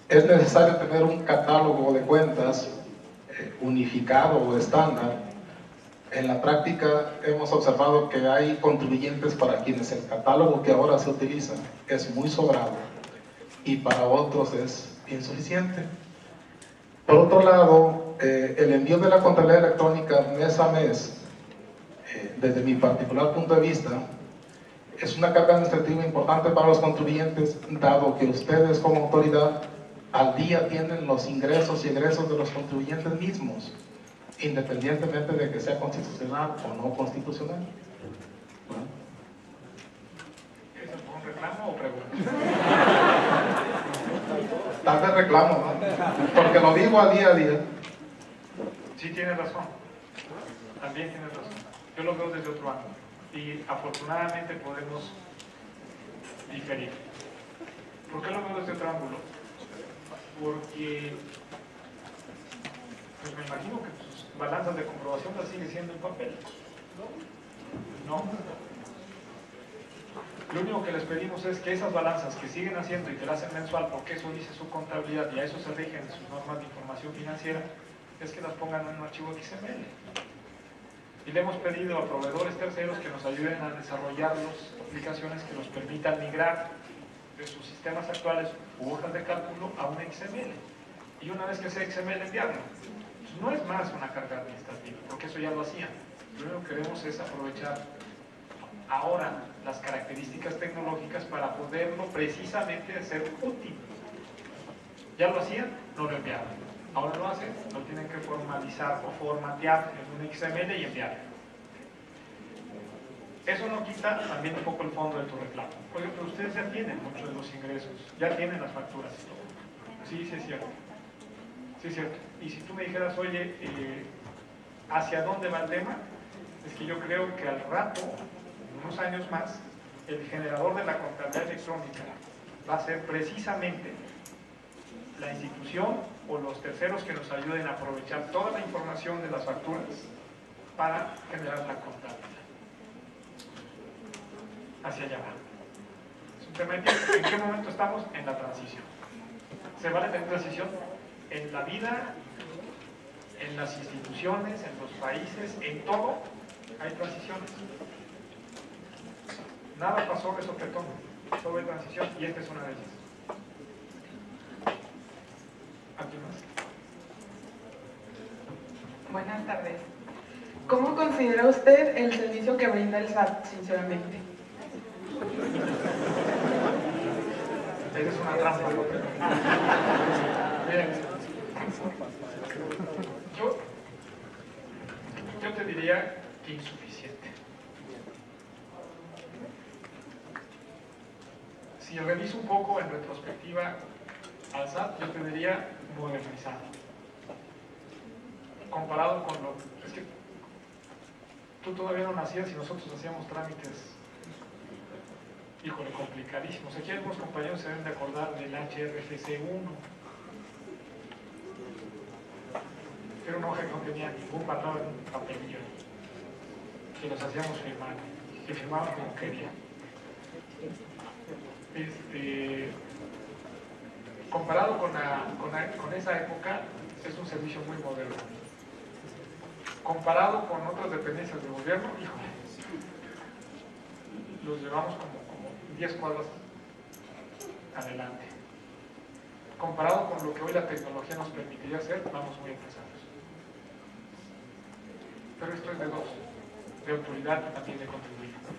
E: es necesario tener un catálogo de cuentas unificado o estándar. En la práctica hemos observado que hay contribuyentes para quienes el catálogo que ahora se utiliza es muy sobrado y para otros es insuficiente. Por otro lado, el envío de la contabilidad electrónica mes a mes, desde mi particular punto de vista, es una carga administrativa importante para los contribuyentes, dado que ustedes como autoridad al día tienen los ingresos y egresos de los contribuyentes mismos, independientemente de que sea constitucional o no constitucional.
B: ¿Es un reclamo o pregunta?
E: Tal vez reclamo, ¿no? Porque lo vivo a día.
B: Sí, tienes razón. También tienes razón. Yo lo veo desde otro ángulo. Y afortunadamente podemos diferir. ¿Por qué lo veo desde otro ángulo? Porque pues me imagino que tus balanzas de comprobación las sigue siendo en papel. No. Lo único que les pedimos es que esas balanzas que siguen haciendo y que las hacen mensual, porque eso dice su contabilidad y a eso se rigen sus normas de información financiera, es que las pongan en un archivo XML. Y le hemos pedido a proveedores terceros que nos ayuden a desarrollar aplicaciones que nos permitan migrar de sus sistemas actuales u hojas de cálculo a un XML. Y una vez que sea XML, enviarlo. Pues no es más una carga administrativa, porque eso ya lo hacían. Lo único que queremos es aprovechar ahora las características tecnológicas para poderlo precisamente hacer útil. Ya lo hacían, no lo enviaron. Ahora lo hacen, lo tienen que formalizar o formatear en un XML y enviar. Eso no quita también un poco el fondo de tu reclamo. Por ejemplo, ustedes ya tienen muchos de los ingresos, ya tienen las facturas y todo. Sí, sí es cierto. Sí es cierto. Y si tú me dijeras, oye, ¿hacia dónde va el tema? Es que yo creo que al rato, en unos años más, el generador de la contabilidad electrónica va a ser precisamente la institución o los terceros que nos ayuden a aprovechar toda la información de las facturas para generar la contabilidad. Hacia allá va. Simplemente, ¿en qué momento estamos? En la transición. ¿Se vale tener transición? En la vida, en las instituciones, en los países, en todo hay transiciones. Nada pasó de sopetón, solo hay transición y esta es una de ellas. Aquí más.
F: Buenas tardes. ¿Cómo considera usted el servicio que brinda el SAT, sinceramente?
B: Esa es una trampa. Bien. Yo te diría que insuficiente. Si reviso un poco en retrospectiva al SAT, yo te diría modernizado. Comparado con lo... Es que tú todavía no nacías y nosotros hacíamos trámites, híjole, complicadísimos. Aquí algunos compañeros se deben de acordar del HRFC1. Era una hoja que no tenía ningún patrón en un papelillo, que los hacíamos firmar, que firmaban como querían. Comparado con esa época, es un servicio muy moderno. Comparado con otras dependencias del gobierno, híjole, los llevamos como 10 cuadras adelante. Comparado con lo que hoy la tecnología nos permitiría hacer, vamos muy atrasados. Pero esto es de dos, de autoridad y también de contribuyente.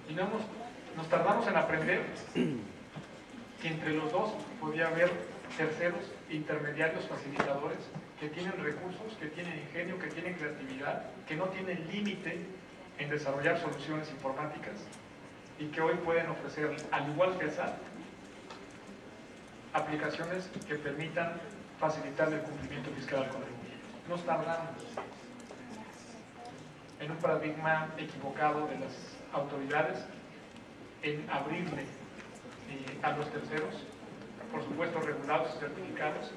B: Y nos tardamos en aprender que entre los dos podía haber terceros, intermediarios, facilitadores, que tienen recursos, que tienen ingenio, que tienen creatividad, que no tienen límite en desarrollar soluciones informáticas y que hoy pueden ofrecer, al igual que el SAT, aplicaciones que permitan facilitar el cumplimiento fiscal al contribuyente. Nos tardamos en un paradigma equivocado de las autoridades en abrirle a los terceros, por supuesto regulados y certificados,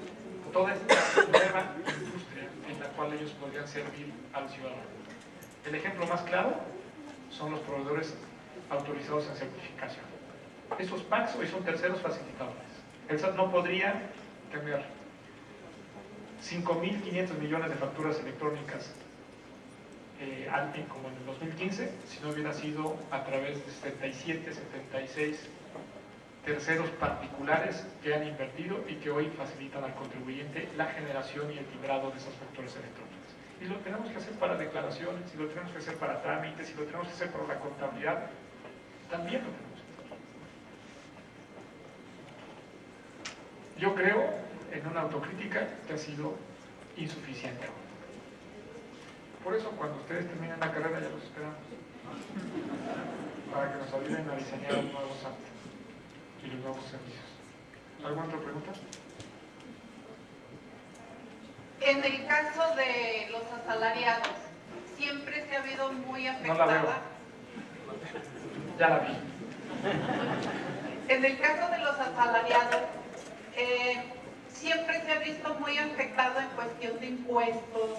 B: toda esta nueva industria en la cual ellos podrían servir al ciudadano. El ejemplo más claro son los proveedores autorizados en certificación. Esos PACs hoy son terceros facilitadores. El SAT no podría tener 5.500 millones de facturas electrónicas como en el 2015, si no hubiera sido a través de 77, 76 terceros particulares que han invertido y que hoy facilitan al contribuyente la generación y el timbrado de esas facturas electrónicas. Y lo tenemos que hacer para declaraciones, y lo tenemos que hacer para trámites, y lo tenemos que hacer para la contabilidad, también lo tenemos que hacer. Yo creo en una autocrítica que ha sido insuficiente. Por eso cuando ustedes terminen la carrera ya los esperamos, para que nos ayuden a diseñar un nuevo SAT y los nuevos servicios. ¿Alguna otra pregunta?
G: En el caso de los asalariados, siempre se ha habido muy afectada.
B: No la veo. Ya la vi.
G: En el caso de los asalariados, siempre se ha visto muy afectado en cuestión de impuestos.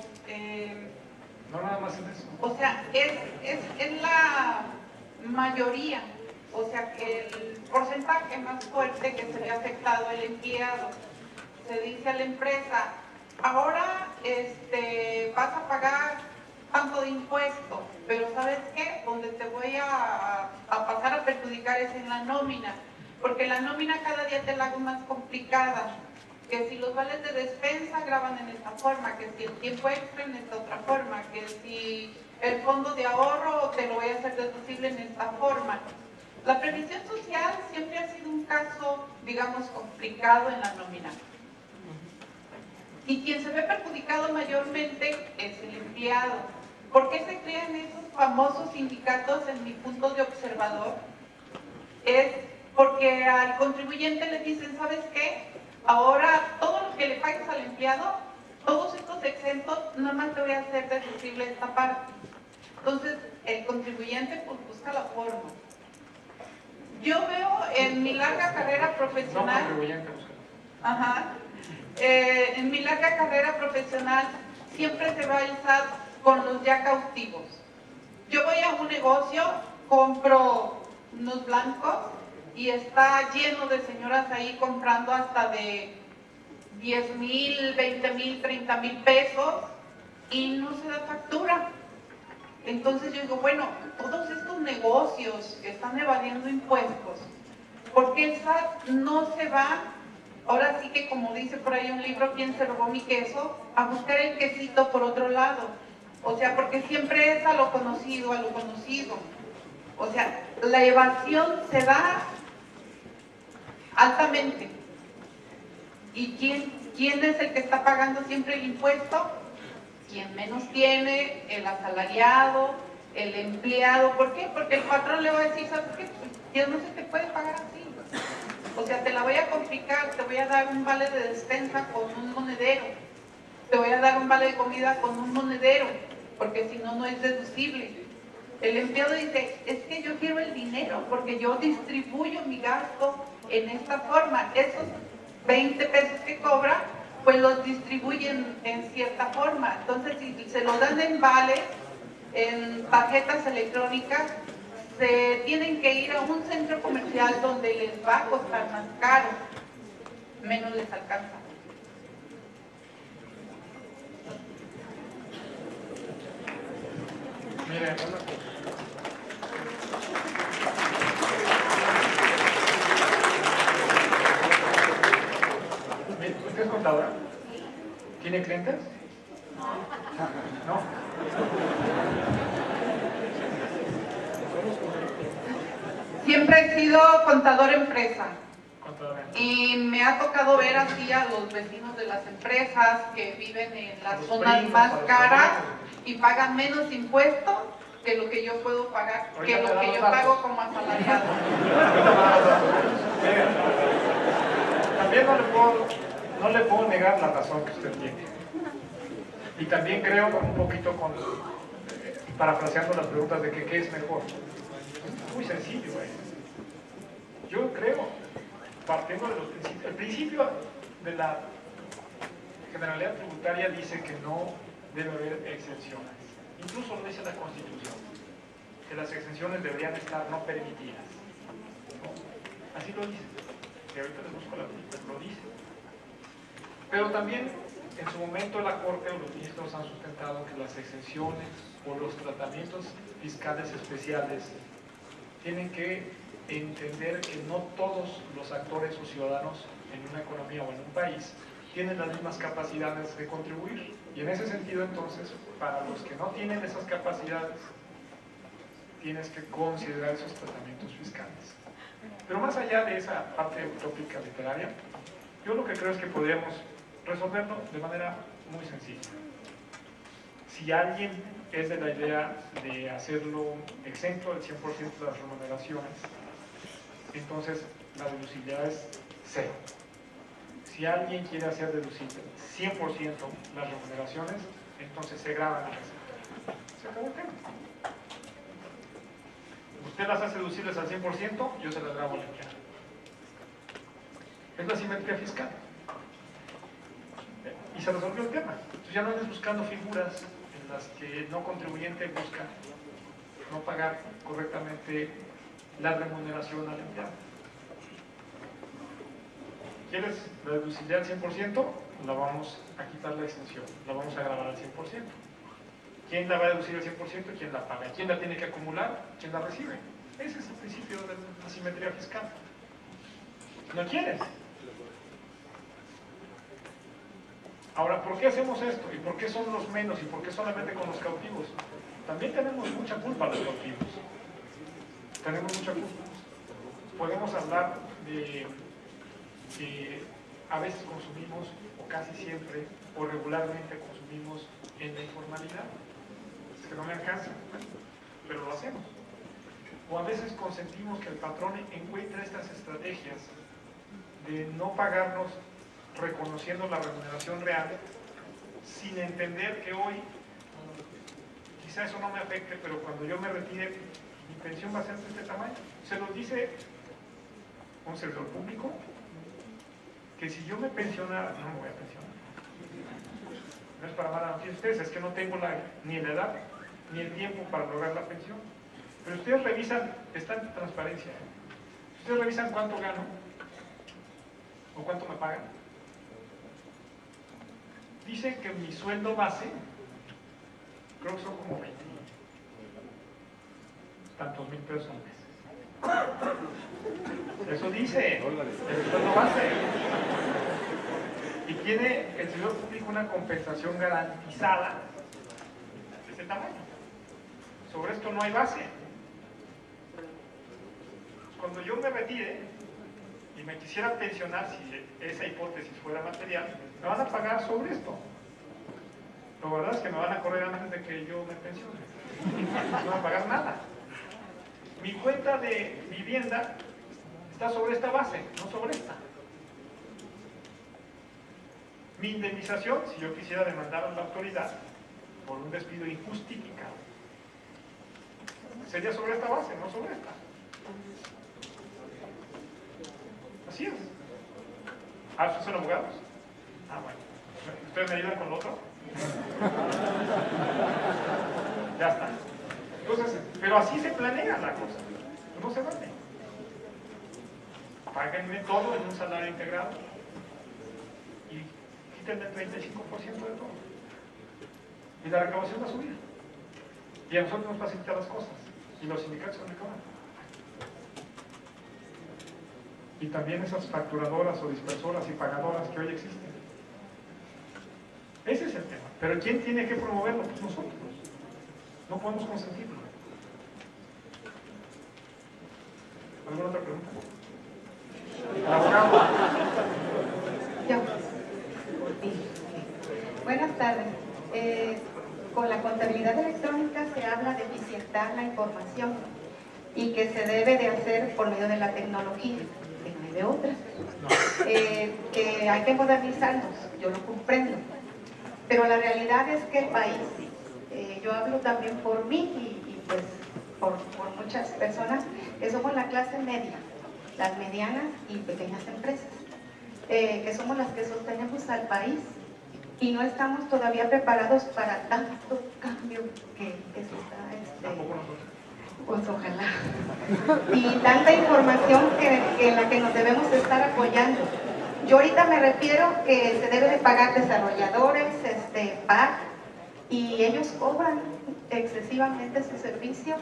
B: No nada más en eso.
G: O sea, es la mayoría. O sea, que el porcentaje más fuerte que se ve afectado el empleado. Se dice a la empresa, ahora vas a pagar tanto de impuestos, pero ¿sabes qué? Donde te voy a pasar a perjudicar es en la nómina, porque la nómina cada día te la hago más complicada, que si los vales de despensa graban en esta forma, que si el tiempo extra en esta otra forma, que si el fondo de ahorro te lo voy a hacer deducible en esta forma. La previsión social siempre ha sido un caso, digamos, complicado en la nómina. Y quien se ve perjudicado mayormente es el empleado. ¿Por qué se crean esos famosos sindicatos en mi punto de observador? Es porque al contribuyente le dicen, ¿sabes qué? Ahora todo lo que le pagues al empleado, todos estos exentos, nada más te voy a hacer deducible esta parte. Entonces, el contribuyente pues busca la forma. Yo veo en mi larga carrera
B: No
G: profesional,
B: contribuyente, busca.
G: ajá, en mi larga carrera profesional siempre se va el SAT con los ya cautivos. Yo voy a un negocio, compro unos blancos y está lleno de señoras ahí comprando hasta de 10,000, 20,000, 30,000 pesos y no se da factura. Entonces yo digo, bueno, todos estos negocios que están evadiendo impuestos, ¿por qué el SAT no se va, ahora sí que como dice por ahí un libro, ¿quién se robó mi queso?, a buscar el quesito por otro lado? O sea, porque siempre es a lo conocido, a lo conocido. O sea, la evasión se da altamente. ¿Y quién es el que está pagando siempre el impuesto? Quien menos tiene, el asalariado, el empleado. ¿Por qué? Porque el patrón le va a decir, ¿sabes qué? Ya no se te puede pagar así. O sea, te la voy a complicar, te voy a dar un vale de despensa con un monedero. Te voy a dar un vale de comida con un monedero, porque si no, no es deducible. El empleado dice, es que yo quiero el dinero, porque yo distribuyo mi gasto en esta forma. Esos 20 pesos que cobra, pues los distribuyen en cierta forma. Entonces, si se lo dan en vales, en tarjetas electrónicas, se tienen que ir a un centro comercial donde les va a costar más caro, menos les alcanza.
B: Mire, ¿usted es contadora? ¿Tiene clientes? ¿No?
G: Siempre he sido contador empresa.
B: Contadora.
G: Y me ha tocado ver así a los vecinos de las empresas que viven en las
B: Los
G: zonas
B: primos,
G: más
B: a los
G: caras
B: primos.
G: y pagan menos impuestos que lo que yo puedo pagar,
B: Ahorita
G: que
B: te
G: lo
B: dan
G: que
B: los
G: yo
B: datos.
G: pago como asalariado.
B: Mire, también no le puedo negar la razón que usted tiene. Y también creo un poquito parafraseando las preguntas de que qué es mejor. Es muy sencillo, Yo creo, partiendo de los principios, el principio de la generalidad tributaria dice que no debe haber exenciones. Incluso lo dice la Constitución, que las exenciones deberían estar no permitidas. ¿No? Así lo dice. Y ahorita les busco la película, lo dice. Pero también, en su momento, la Corte o los ministros han sustentado que las exenciones o los tratamientos fiscales especiales tienen que entender que no todos los actores o ciudadanos en una economía o en un país tienen las mismas capacidades de contribuir. Y en ese sentido, entonces, para los que no tienen esas capacidades, tienes que considerar esos tratamientos fiscales. Pero más allá de esa parte utópica literaria, yo lo que creo es que podríamos resolverlo de manera muy sencilla. Si alguien es de la idea de hacerlo exento del 100% de las remuneraciones, entonces la deducibilidad es cero. Si alguien quiere hacer deducible 100% las remuneraciones, entonces se graba la receta. Se acabó el tema. Usted las hace deducibles al 100%, yo se las grabo limpia. Es la simetría fiscal. Y se resolvió el tema. Entonces ya no andes buscando figuras en las que el no contribuyente busca no pagar correctamente la remuneración al empleado. ¿Quieres la deducibilidad al 100%? La vamos a quitar la exención, la vamos a grabar al 100%. ¿Quién la va a deducir al 100%? ¿Quién la paga? ¿Quién la tiene que acumular? ¿Quién la recibe? Ese es el principio de la simetría fiscal. ¿No quieres? Ahora, ¿por qué hacemos esto? ¿Y por qué son los menos? ¿Y por qué solamente con los cautivos? También tenemos mucha culpa los cautivos. Tenemos mucha culpa. Podemos hablar de que a veces consumimos, o casi siempre, o regularmente consumimos en la informalidad. Es que no me alcanza, pero lo hacemos. O a veces consentimos que el patrón encuentre estas estrategias de no pagarnos reconociendo la remuneración real, sin entender que hoy, quizá eso no me afecte, pero cuando yo me retire, mi pensión va a ser de este tamaño. Se los dice un servidor público, que si yo me pensionara, no me voy a pensionar. No es para mala noticia de ustedes, es que no tengo ni la edad ni el tiempo para lograr la pensión. Pero ustedes revisan, está en transparencia, ustedes revisan cuánto gano o cuánto me pagan. Dicen que mi sueldo base, creo que son como 20 tantos mil pesos al mes. Eso dice el sueldo base. Y tiene el servidor público una compensación garantizada de ese tamaño. Sobre esto no hay base. Cuando yo me retire y me quisiera pensionar, si esa hipótesis fuera material, me van a pagar sobre esto. La verdad es que me van a correr antes de que yo me pensione. No van a pagar nada. Mi cuenta de vivienda está sobre esta base, no sobre esta. Mi indemnización, si yo quisiera demandar a la autoridad por un despido injustificado, sería sobre esta base, no sobre esta. Así es. ¿Ah, ustedes son abogados? Ah, bueno. ¿Ustedes me ayudan con lo otro? Ya está. Entonces, pero así se planea la cosa. No se vale. Páguenme todo en un salario integrado y quítenme el 35% de todo. Y la recaudación va a subir. Y a nosotros nos facilita las cosas. Y los sindicatos son recaudan. Y también esas facturadoras o dispersoras y pagadoras que hoy existen. Ese es el tema. Pero ¿quién tiene que promoverlo? Pues nosotros. No podemos consentirlo. ¿Alguna otra pregunta? Abogado.
H: Yo. Buenas tardes. Con la contabilidad electrónica se habla de eficientar la información y que se debe de hacer por medio de la tecnología, que no hay de otra. Que hay que modernizarnos, yo lo comprendo. Pero la realidad es que el país, yo hablo también por mí y pues por muchas personas, que somos la clase media, las medianas y pequeñas empresas, que somos las que sostenemos al país y no estamos todavía preparados para tanto cambio que se está, pues ojalá, y tanta información en la que nos debemos estar apoyando. Yo ahorita me refiero que se debe de pagar desarrolladores, PAC, y ellos cobran excesivamente su servicio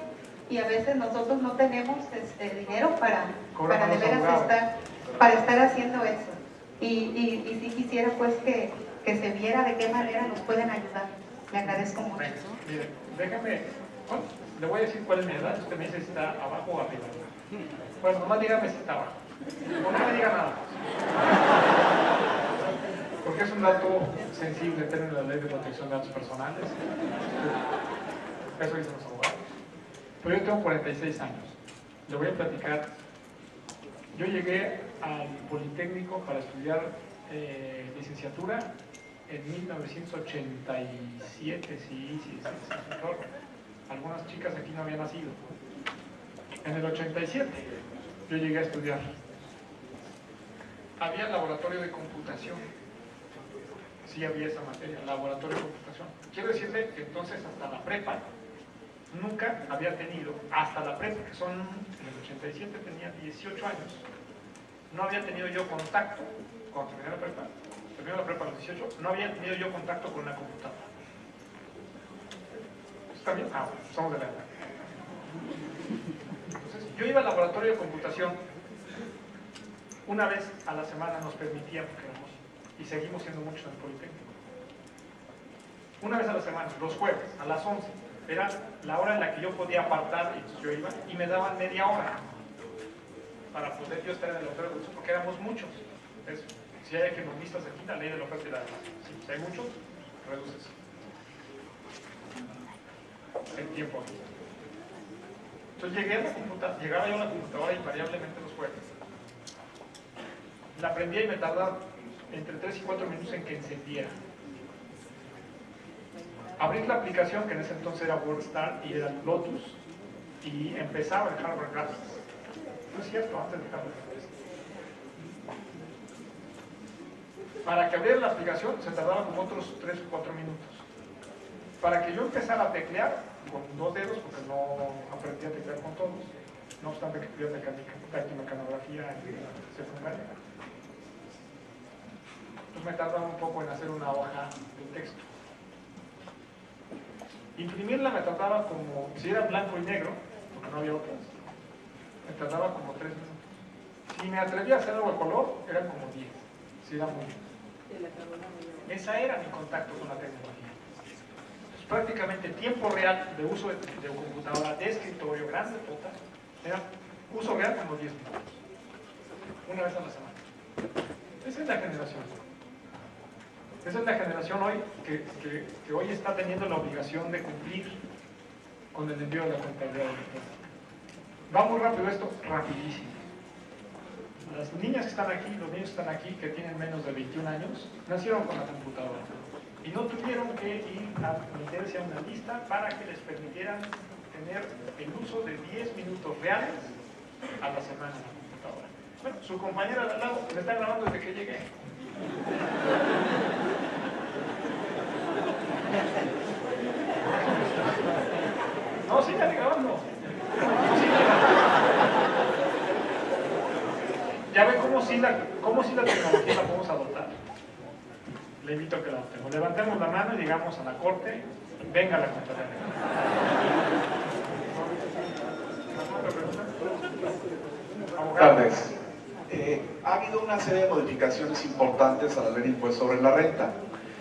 H: y a veces nosotros no tenemos dinero para de veras estar haciendo eso. Y sí quisiera pues que se viera de qué manera nos pueden ayudar. Le agradezco mucho.
B: Bueno, mire, déjame, le voy a decir cuál es mi edad, usted me dice si está abajo o arriba. Bueno, nomás dígame si está abajo. O no me diga nada. Porque es un dato sensible en términos de la ley de protección de datos personales. Eso dicen los abogados. Pero yo tengo 46 años. Le voy a platicar. Yo llegué al Politécnico para estudiar licenciatura en 1987, sí. Algunas chicas aquí no habían nacido. En el 87 yo llegué a estudiar. Había laboratorio de computación. Sí había esa materia, laboratorio de computación. Quiero decirle que entonces hasta la prepa nunca había tenido, hasta la prepa, que son, en el 87 tenía 18 años, no había tenido yo contacto, cuando terminé la prepa a los 18, no había tenido yo contacto con una computadora. ¿Está bien? Ah, bueno, somos de la edad. Entonces, yo iba al laboratorio de computación, una vez a la semana nos permitía, porque éramos, y seguimos siendo muchos en el Politécnico. Una vez a la semana, los jueves, a las 11, era la hora en la que yo podía apartar, y entonces yo iba, y me daban media hora para poder yo estar en el laboratorio de computación, porque éramos muchos. Entonces, si hay economistas aquí, la ley de la oferta y la demanda. Si hay muchos, reduces el tiempo aquí. Entonces llegué a la computadora, llegaba yo a la computadora invariablemente los jueves. La prendía y me tardaba entre 3 y 4 minutos en que encendiera. Abrir la aplicación, que en ese entonces era WordStar y era Lotus, y empezaba el hardware graphics. No es cierto, antes de dejarlo. Para que abriera la aplicación se tardaba como otros 3 o 4 minutos. Para que yo empezara a teclear con 2 dedos, porque no aprendí a teclear con todos, no obstante que estudié mecanografía en la secundaria. Entonces me tardaba un poco en hacer una hoja de texto. Imprimirla me tardaba como, si era blanco y negro, porque no había otras, me tardaba como 3 minutos. Si me atrevía a hacer algo de color, eran como 10, si era mucho. Esa era mi contacto con la tecnología. Entonces, prácticamente tiempo real de uso de computadora, de escritorio, grande, total, era uso real como 10 minutos. Una vez a la semana. Esa es la generación. Esa es la generación hoy que hoy está teniendo la obligación de cumplir con el envío de la contabilidad electrónica. Va muy rápido esto, rapidísimo. Las niñas que están aquí, los niños que están aquí, que tienen menos de 21 años, nacieron con la computadora y no tuvieron que ir a meterse a una lista para que les permitieran tener el uso de 10 minutos reales a la semana en la computadora. Bueno, su compañera de al lado me está grabando desde que llegué. No, sigan grabando. Ya ven cómo sí la tecnología la podemos adoptar. Le invito a que la adoptemos. Levantemos la mano y digamos a la corte, venga la contabilidad.
I: Buenas tardes. Ha habido una serie de modificaciones importantes a la ley de impuesto sobre la renta.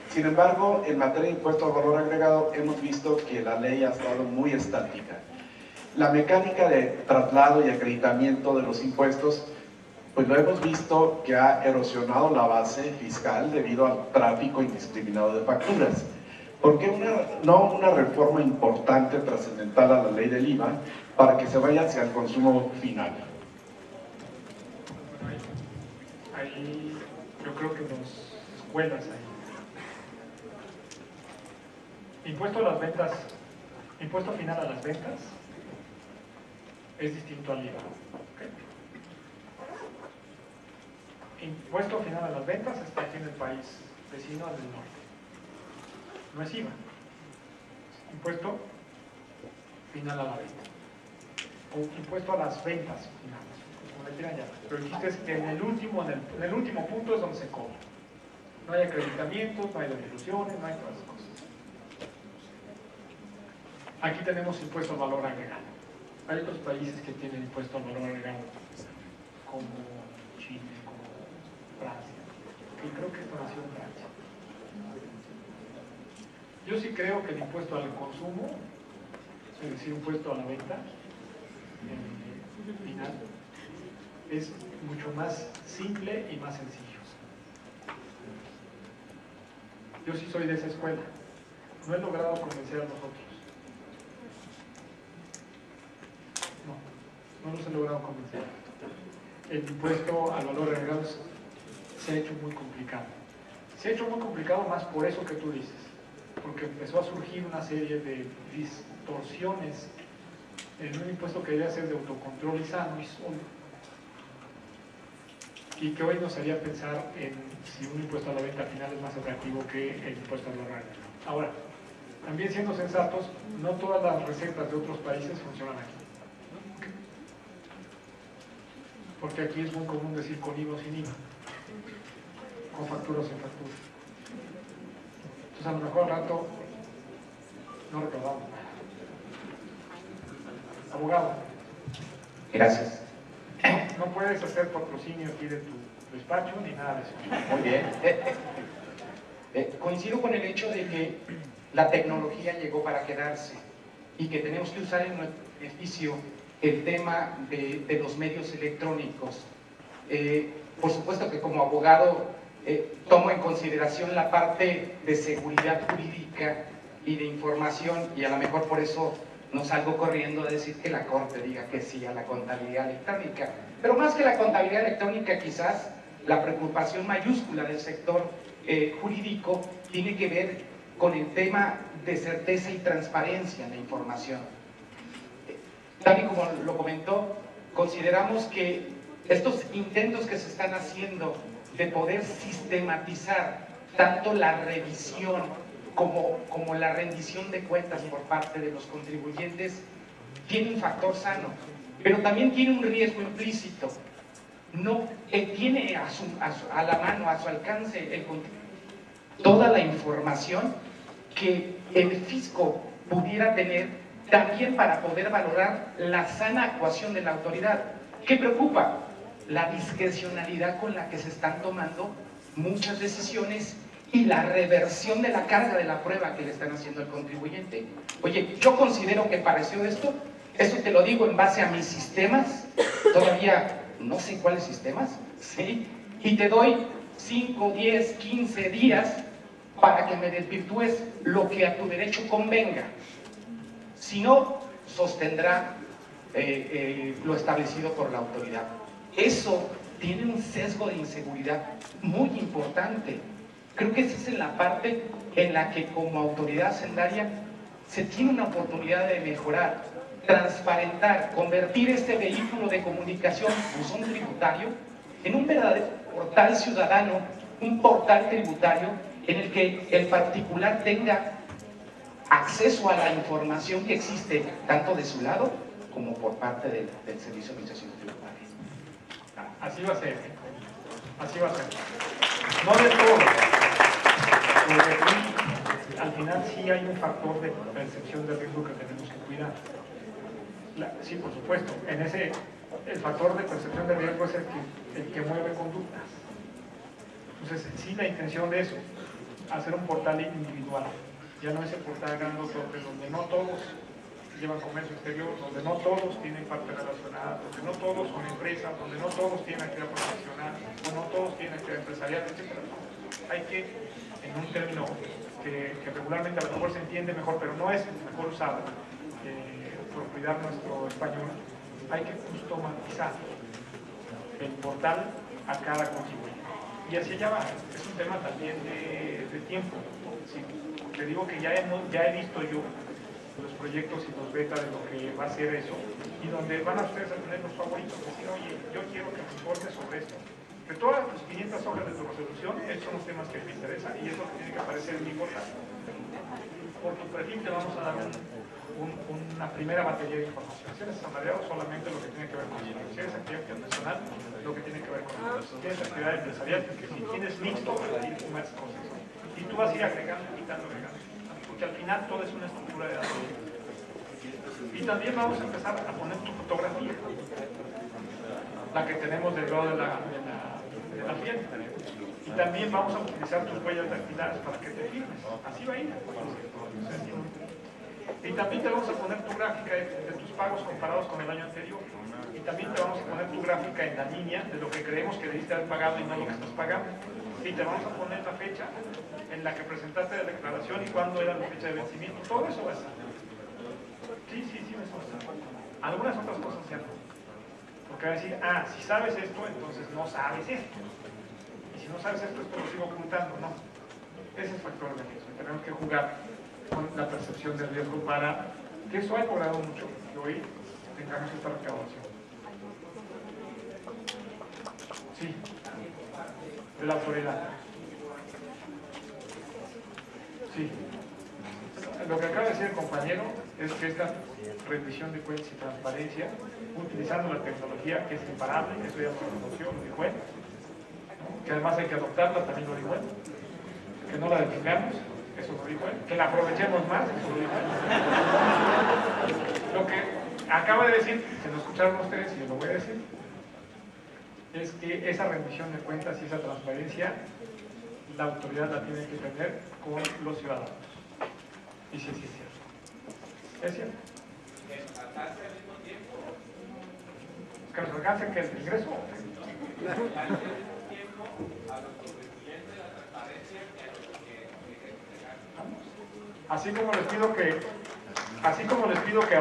I: Sin embargo, en materia de impuesto al valor agregado, hemos visto que la ley ha estado muy estática. La mecánica de traslado y acreditamiento de los impuestos, pues lo hemos visto que ha erosionado la base fiscal debido al tráfico indiscriminado de facturas. ¿Por qué no una reforma importante, trascendental a la ley del IVA, para que se vaya hacia el consumo final?
B: Ahí yo creo que las escuelas ahí. Impuesto a las ventas, impuesto final a las ventas es distinto al IVA. ¿Okay? Impuesto final a las ventas está aquí en el país vecino al del norte. No es IVA. Impuesto final a la venta. O impuesto a las ventas finales, como le quieran llamar. Pero el chiste es que en el último punto es donde se cobra. No hay acreditamientos, no hay devoluciones, no hay todas esas cosas. Aquí tenemos impuesto al valor agregado. Hay otros países que tienen impuesto al valor agregado, como Chile, como Francia, que creo que esto nació en Francia. Yo sí creo que el impuesto al consumo, es decir, impuesto a la venta final, es mucho más simple y más sencillo. Yo sí soy de esa escuela. No he logrado convencer a nosotros. No los he logrado convencer. El impuesto al valor agregado se ha hecho muy complicado. Se ha hecho muy complicado más por eso que tú dices, porque empezó a surgir una serie de distorsiones en un impuesto que debía ser de autocontrol y sano y solo, y que hoy nos haría pensar en si un impuesto a la venta final es más atractivo que el impuesto al valor agregado. Ahora, también siendo sensatos, no todas las recetas de otros países funcionan aquí. Porque aquí es muy común decir con IVA o sin IVA, con factura o sin factura. Entonces a lo mejor al rato no recaudamos nada. Abogado.
J: Gracias.
B: No puedes hacer patrocinio aquí de tu despacho ni nada de eso.
J: Muy bien. Coincido con el hecho de que la tecnología llegó para quedarse y que tenemos que usar en nuestro beneficio el tema de los medios electrónicos. Por supuesto que como abogado tomo en consideración la parte de seguridad jurídica y de información, y a lo mejor por eso no salgo corriendo a decir que la Corte diga que sí a la contabilidad electrónica. Pero más que la contabilidad electrónica, quizás la preocupación mayúscula del sector jurídico tiene que ver con el tema de certeza y transparencia en la información. Tal y como lo comentó, consideramos que estos intentos que se están haciendo de poder sistematizar tanto la revisión como la rendición de cuentas por parte de los contribuyentes tiene un factor sano, pero también tiene un riesgo implícito. No tiene a la mano, a su alcance, toda la información que el fisco pudiera tener también para poder valorar la sana actuación de la autoridad. ¿Qué preocupa? La discrecionalidad con la que se están tomando muchas decisiones y la reversión de la carga de la prueba que le están haciendo al contribuyente. Oye, yo considero que pareció esto te lo digo en base a mis sistemas, todavía no sé cuáles sistemas, ¿sí? Y te doy 5, 10, 15 días para que me desvirtúes lo que a tu derecho convenga. Si no, sostendrá lo establecido por la autoridad. Eso tiene un sesgo de inseguridad muy importante. Creo que esa es en la parte en la que como autoridad hacendaria se tiene una oportunidad de mejorar, transparentar, convertir este vehículo de comunicación, buzón tributario, en un verdadero portal ciudadano, un portal tributario en el que el particular tenga acceso a la información que existe tanto de su lado como por parte del Servicio de Administración Tributaria.
B: Así va a ser, así va a ser. No de todo, porque aquí, al final sí hay un factor de percepción de riesgo que tenemos que cuidar. Sí, por supuesto, el factor de percepción de riesgo es el que mueve conductas. Entonces, sí, la intención de eso, hacer un portal individual, ya no es el portal grandotote donde no todos llevan comercio exterior, donde no todos tienen parte relacionada, donde no todos son empresas, donde no todos tienen actividad profesional, o no todos tienen actividad empresarial, etc. Hay que, en un término que regularmente a lo mejor se entiende mejor, pero no es mejor usado, por cuidar nuestro español, hay que customizar el portal a cada contribuyente. Y hacia allá va, es un tema también de tiempo. Sí, te digo que ya he visto yo los proyectos y los betas de lo que va a ser eso, y donde van a ustedes a tener los favoritos, decir, oye, yo quiero que me informes sobre esto. De todas las 500 hojas de tu resolución, esos son los temas que me interesan y es lo que tiene que aparecer en mi portal. Por tu perfil te vamos a dar una primera batería de información. Si eres asalariado, solamente lo que tiene que ver con el si eres actividad profesional, lo que tiene que ver con el si tienes actividad empresarial, porque si tienes mixto, ahí tú más cosas. Y tú vas a ir agregando, quitando, agregando. Porque al final todo es una estructura de datos. Y también vamos a empezar a poner tu fotografía, la que tenemos del lado de la piel. Y también vamos a utilizar tus huellas dactilares para que te firmes. Así va a ir. Y también te vamos a poner tu gráfica de tus pagos comparados con el año anterior. Y también te vamos a poner tu gráfica en la línea de lo que creemos que debiste haber pagado y no lo que estás pagando. Y te vamos a poner la fecha en la que presentaste la declaración y cuándo era la fecha de vencimiento. Todo eso va a estar. Sí, me suena. Algunas otras cosas ya no. Porque va a decir, si sabes esto, entonces no sabes esto. Y si no sabes esto lo sigo ocultando. No. Ese es el factor de riesgo. Tenemos que jugar con la percepción del riesgo para que eso haya logrado mucho que hoy tengamos esta recaudación. Sí, de la autoridad. Sí. Lo que acaba de decir el compañero es que esta rendición de cuentas y transparencia, utilizando la tecnología que es imparable, eso ya lo reconoció, lo dijo él, que además hay que adoptarla, también lo dijo él, que no la detengamos, eso lo dijo él, que la aprovechemos más, eso lo dijo él. Lo que acaba de decir, que lo escucharon ustedes y yo lo voy a decir, es que esa rendición de cuentas y esa transparencia, la autoridad la tiene que tener con los ciudadanos. Y sí, sí es cierto. ¿Es cierto? ¿Que nos alcance que el ingreso? Así como les pido que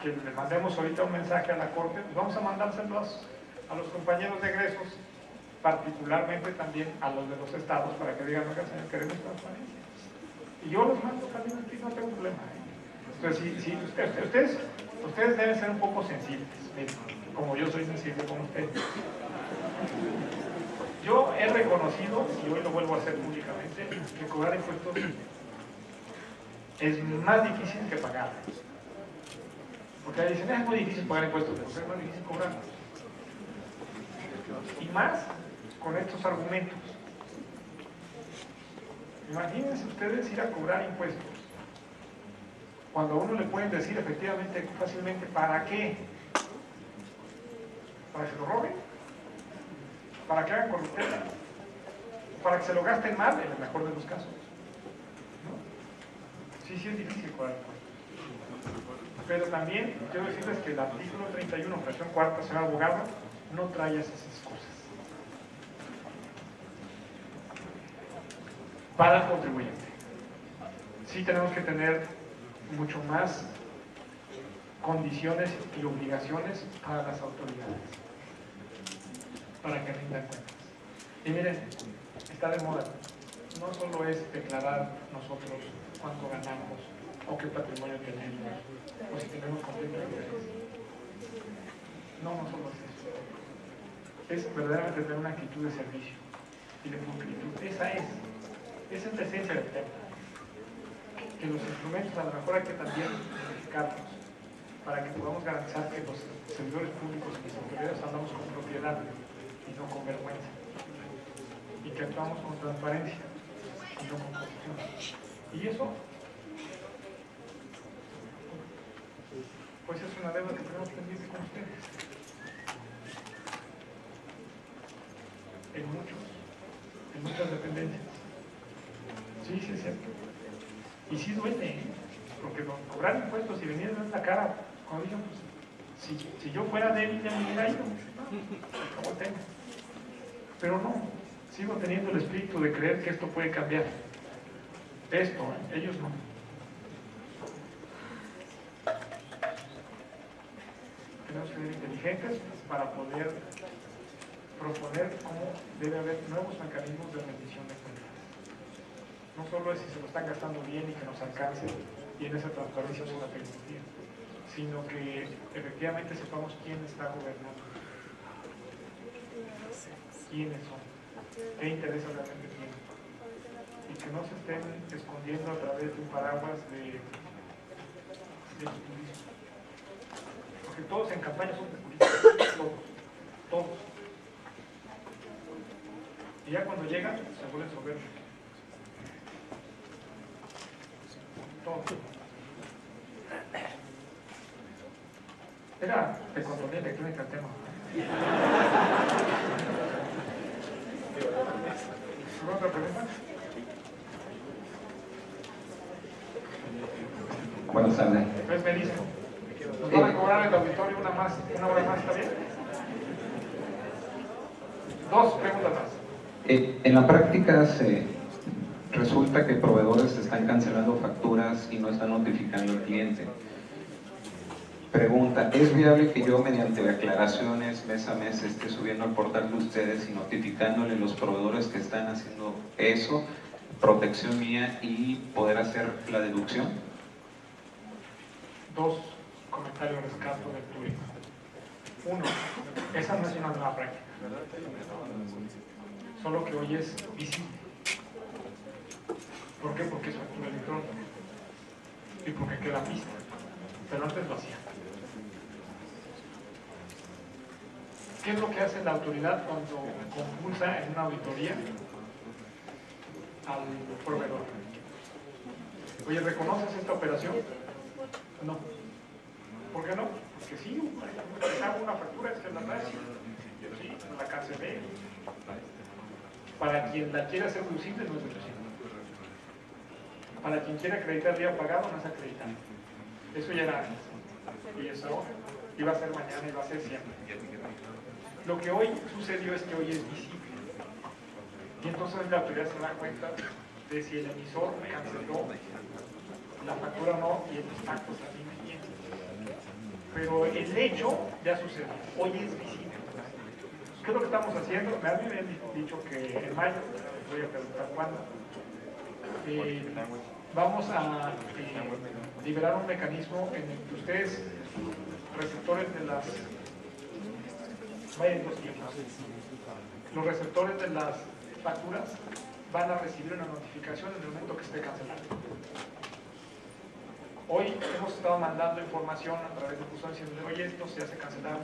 B: les mandemos ahorita un mensaje a la Corte, pues vamos a mandárselos a los compañeros de egresos, particularmente también a los de los estados, para que digan, oiga, señor, queremos transparencia. Y yo los mando también aquí, no tengo problema. Entonces, ustedes deben ser un poco sensibles. Miren, como yo soy sensible con ustedes. Yo he reconocido, y hoy lo vuelvo a hacer públicamente, que cobrar impuestos es más difícil que pagar. Porque ahí dicen, es muy difícil pagar impuestos, pero es más difícil cobrarlos. Y más con estos argumentos. Imagínense ustedes ir a cobrar impuestos, cuando a uno le pueden decir efectivamente, fácilmente, ¿para qué? ¿Para que se lo roben? ¿Para que hagan corrupción? ¿Para que se lo gasten mal, en el mejor de los casos? ¿No? Sí, sí es difícil cobrar impuestos. Pero también quiero decirles que el artículo 31, fracción cuarta, señor abogado, no trae esas cosas. Para el contribuyente. Sí tenemos que tener mucho más condiciones y obligaciones para las autoridades, para que rindan cuentas. Y miren, está de moda. No solo es declarar nosotros cuánto ganamos o qué patrimonio tenemos, o si tenemos conflicto de interés. No solo es eso. Es verdaderamente tener una actitud de servicio y de pulcritud. Esa es la esencia del tema. Que los instrumentos a lo mejor hay que también modificarlos para que podamos garantizar que los servidores públicos y las autoridades hablamos con propiedad y no con vergüenza, y que actuamos con transparencia y no con corrupción. Y eso pues es una deuda que tenemos pendiente con ustedes en muchas dependencias. Sí, sí es cierto. Y sí duele, ¿eh? Porque cobrar impuestos y venir en la cara, cuando dicen, pues, si yo fuera débil ya me hubiera ido, como tengo. Pero no, sigo teniendo el espíritu de creer que esto puede cambiar. Esto, ellos no. Tenemos que ser inteligentes para poder proponer cómo debe haber nuevos mecanismos de rendición de cuentas. No solo es si se lo están gastando bien y que nos alcance y en esa transparencia es una tecnología, sino que efectivamente sepamos quién está gobernando, quiénes son, qué intereses realmente tienen, y que no se estén escondiendo a través de un paraguas de populismo. Porque todos en campaña son populistas, todos. Y ya cuando llegan se vuelven soberbios. Todo. Era de control electrónica el tema. ¿Otra pregunta?
K: Buenas tardes.
B: Pues me dicen, ¿nos van a cobrar el auditorio una hora más, está bien? Dos preguntas más.
K: En la práctica resulta que proveedores están cancelando facturas y no están notificando al cliente. Pregunta, ¿es viable que yo mediante aclaraciones mes a mes esté subiendo al portal de ustedes y notificándole a los proveedores que están haciendo eso, protección mía y poder hacer la deducción?
B: Dos comentarios rescato del público. Uno, esa no es una nueva práctica, solo que hoy es visible. ¿Por qué? Porque es factura electrónica y porque queda vista, pero antes lo hacía. ¿Qué es lo que hace la autoridad cuando compulsa en una auditoría al proveedor? Oye, ¿reconoces esta operación? No. ¿Por qué no? Porque sí, hago una factura, es que la trae, sí, la cancelé. Para quien la quiera hacer deducible, no es deducible. Para quien quiera acreditar día pagado, no es acreditar. Eso ya era antes. Y eso ahora. Iba a ser mañana y va a ser siempre. Lo que hoy sucedió es que hoy es visible. Y entonces la autoridad se da cuenta de si el emisor canceló la factura o no y el actos también bien. Pero el hecho ya sucedió. Hoy es visible. ¿Qué es lo que estamos haciendo? A mí me han dicho que en mayo, voy a preguntar cuándo, vamos a liberar un mecanismo en el que ustedes, receptores de las vaya en dos tiempos. Los receptores de las facturas van a recibir una notificación en el momento que esté cancelado. Hoy hemos estado mandando información a través de buzón diciendo, oye, estos ya se cancelaron,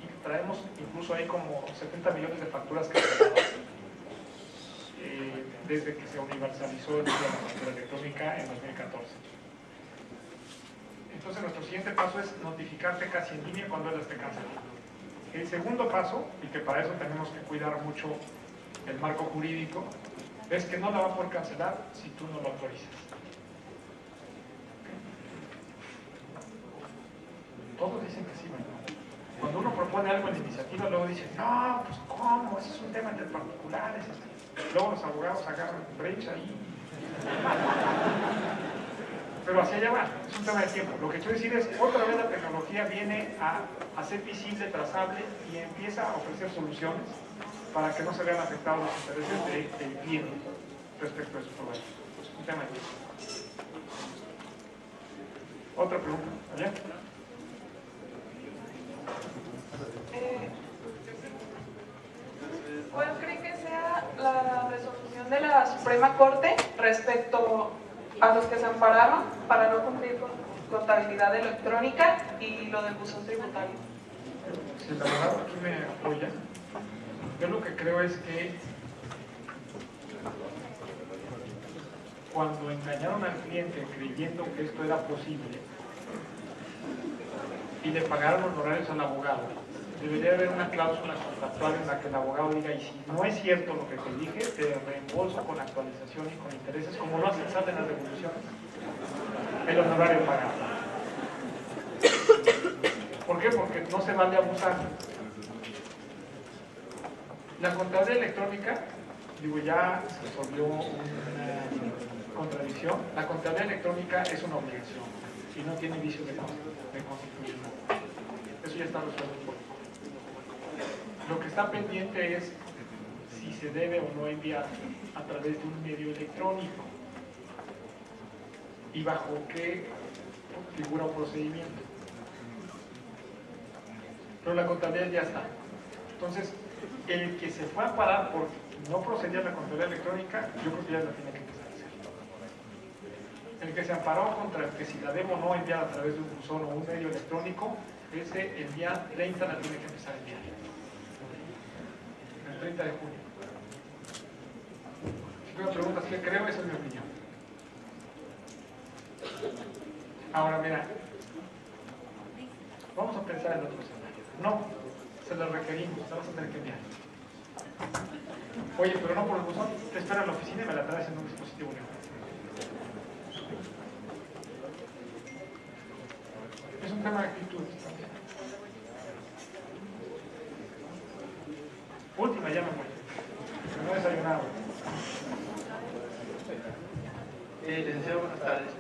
B: y traemos incluso ahí como 70 millones de facturas canceladas desde que se universalizó el uso de la factura electrónica en 2014. Entonces nuestro siguiente paso es notificarte casi en línea cuando él esté cancelado. El segundo paso, y que para eso tenemos que cuidar mucho el marco jurídico, es que no la va a poder cancelar si tú no lo autorizas. Todos dicen que sí, ¿verdad? Cuando uno propone algo en iniciativa, luego dicen, no, pues ¿cómo? Ese es un tema entre particulares. Luego los abogados agarran brecha ahí. Pero hacia allá va, es un tema de tiempo. Lo que quiero decir es, otra vez la tecnología viene a hacer visible, trazable y empieza a ofrecer soluciones para que no se vean afectados los intereses del cliente respecto a su proveedor. Es un tema de tiempo. Otra pregunta, ¿allá?
F: ¿Cuál cree que sea la resolución de la Suprema Corte respecto a los que se ampararon para no cumplir con contabilidad electrónica y lo del buzón tributario?
B: Si la verdad aquí me apoya, yo lo que creo es que cuando engañaron al cliente creyendo que esto era posible y le pagaron honorarios al abogado, debería haber una cláusula contractual en la que el abogado diga, y si no es cierto lo que te dije, te reembolso con actualización y con intereses, como lo hacen SAT en las devoluciones, el honorario pagado. ¿Por qué? Porque no se vale abusar. La contabilidad electrónica, digo, ya se resolvió una contradicción. La contabilidad electrónica es una obligación y no tiene vicio de constitucional. Eso ya está resuelto por. Lo que está pendiente es si se debe o no enviar a través de un medio electrónico y bajo qué figura o procedimiento. Pero la contabilidad ya está. Entonces, el que se fue a parar por no procedía a la contabilidad electrónica, yo creo que ya la tiene que empezar a hacer. El que se amparó contra el que si la debo no enviar a través de un buzón o un medio electrónico, ese el día 30 la tiene que empezar a enviar. El 30 de junio. Si tú me preguntas qué creo, esa es mi opinión. Ahora, mira, vamos a pensar en otro escenario. No, se lo requerimos, se vas a tener que enviar. Oye, pero no por el buzón, te espero en la oficina y me la traes en un dispositivo nuevo. Es un tema de actitud también. Última, ya me voy. No he desayunado.
L: Licenciado, buenas tardes.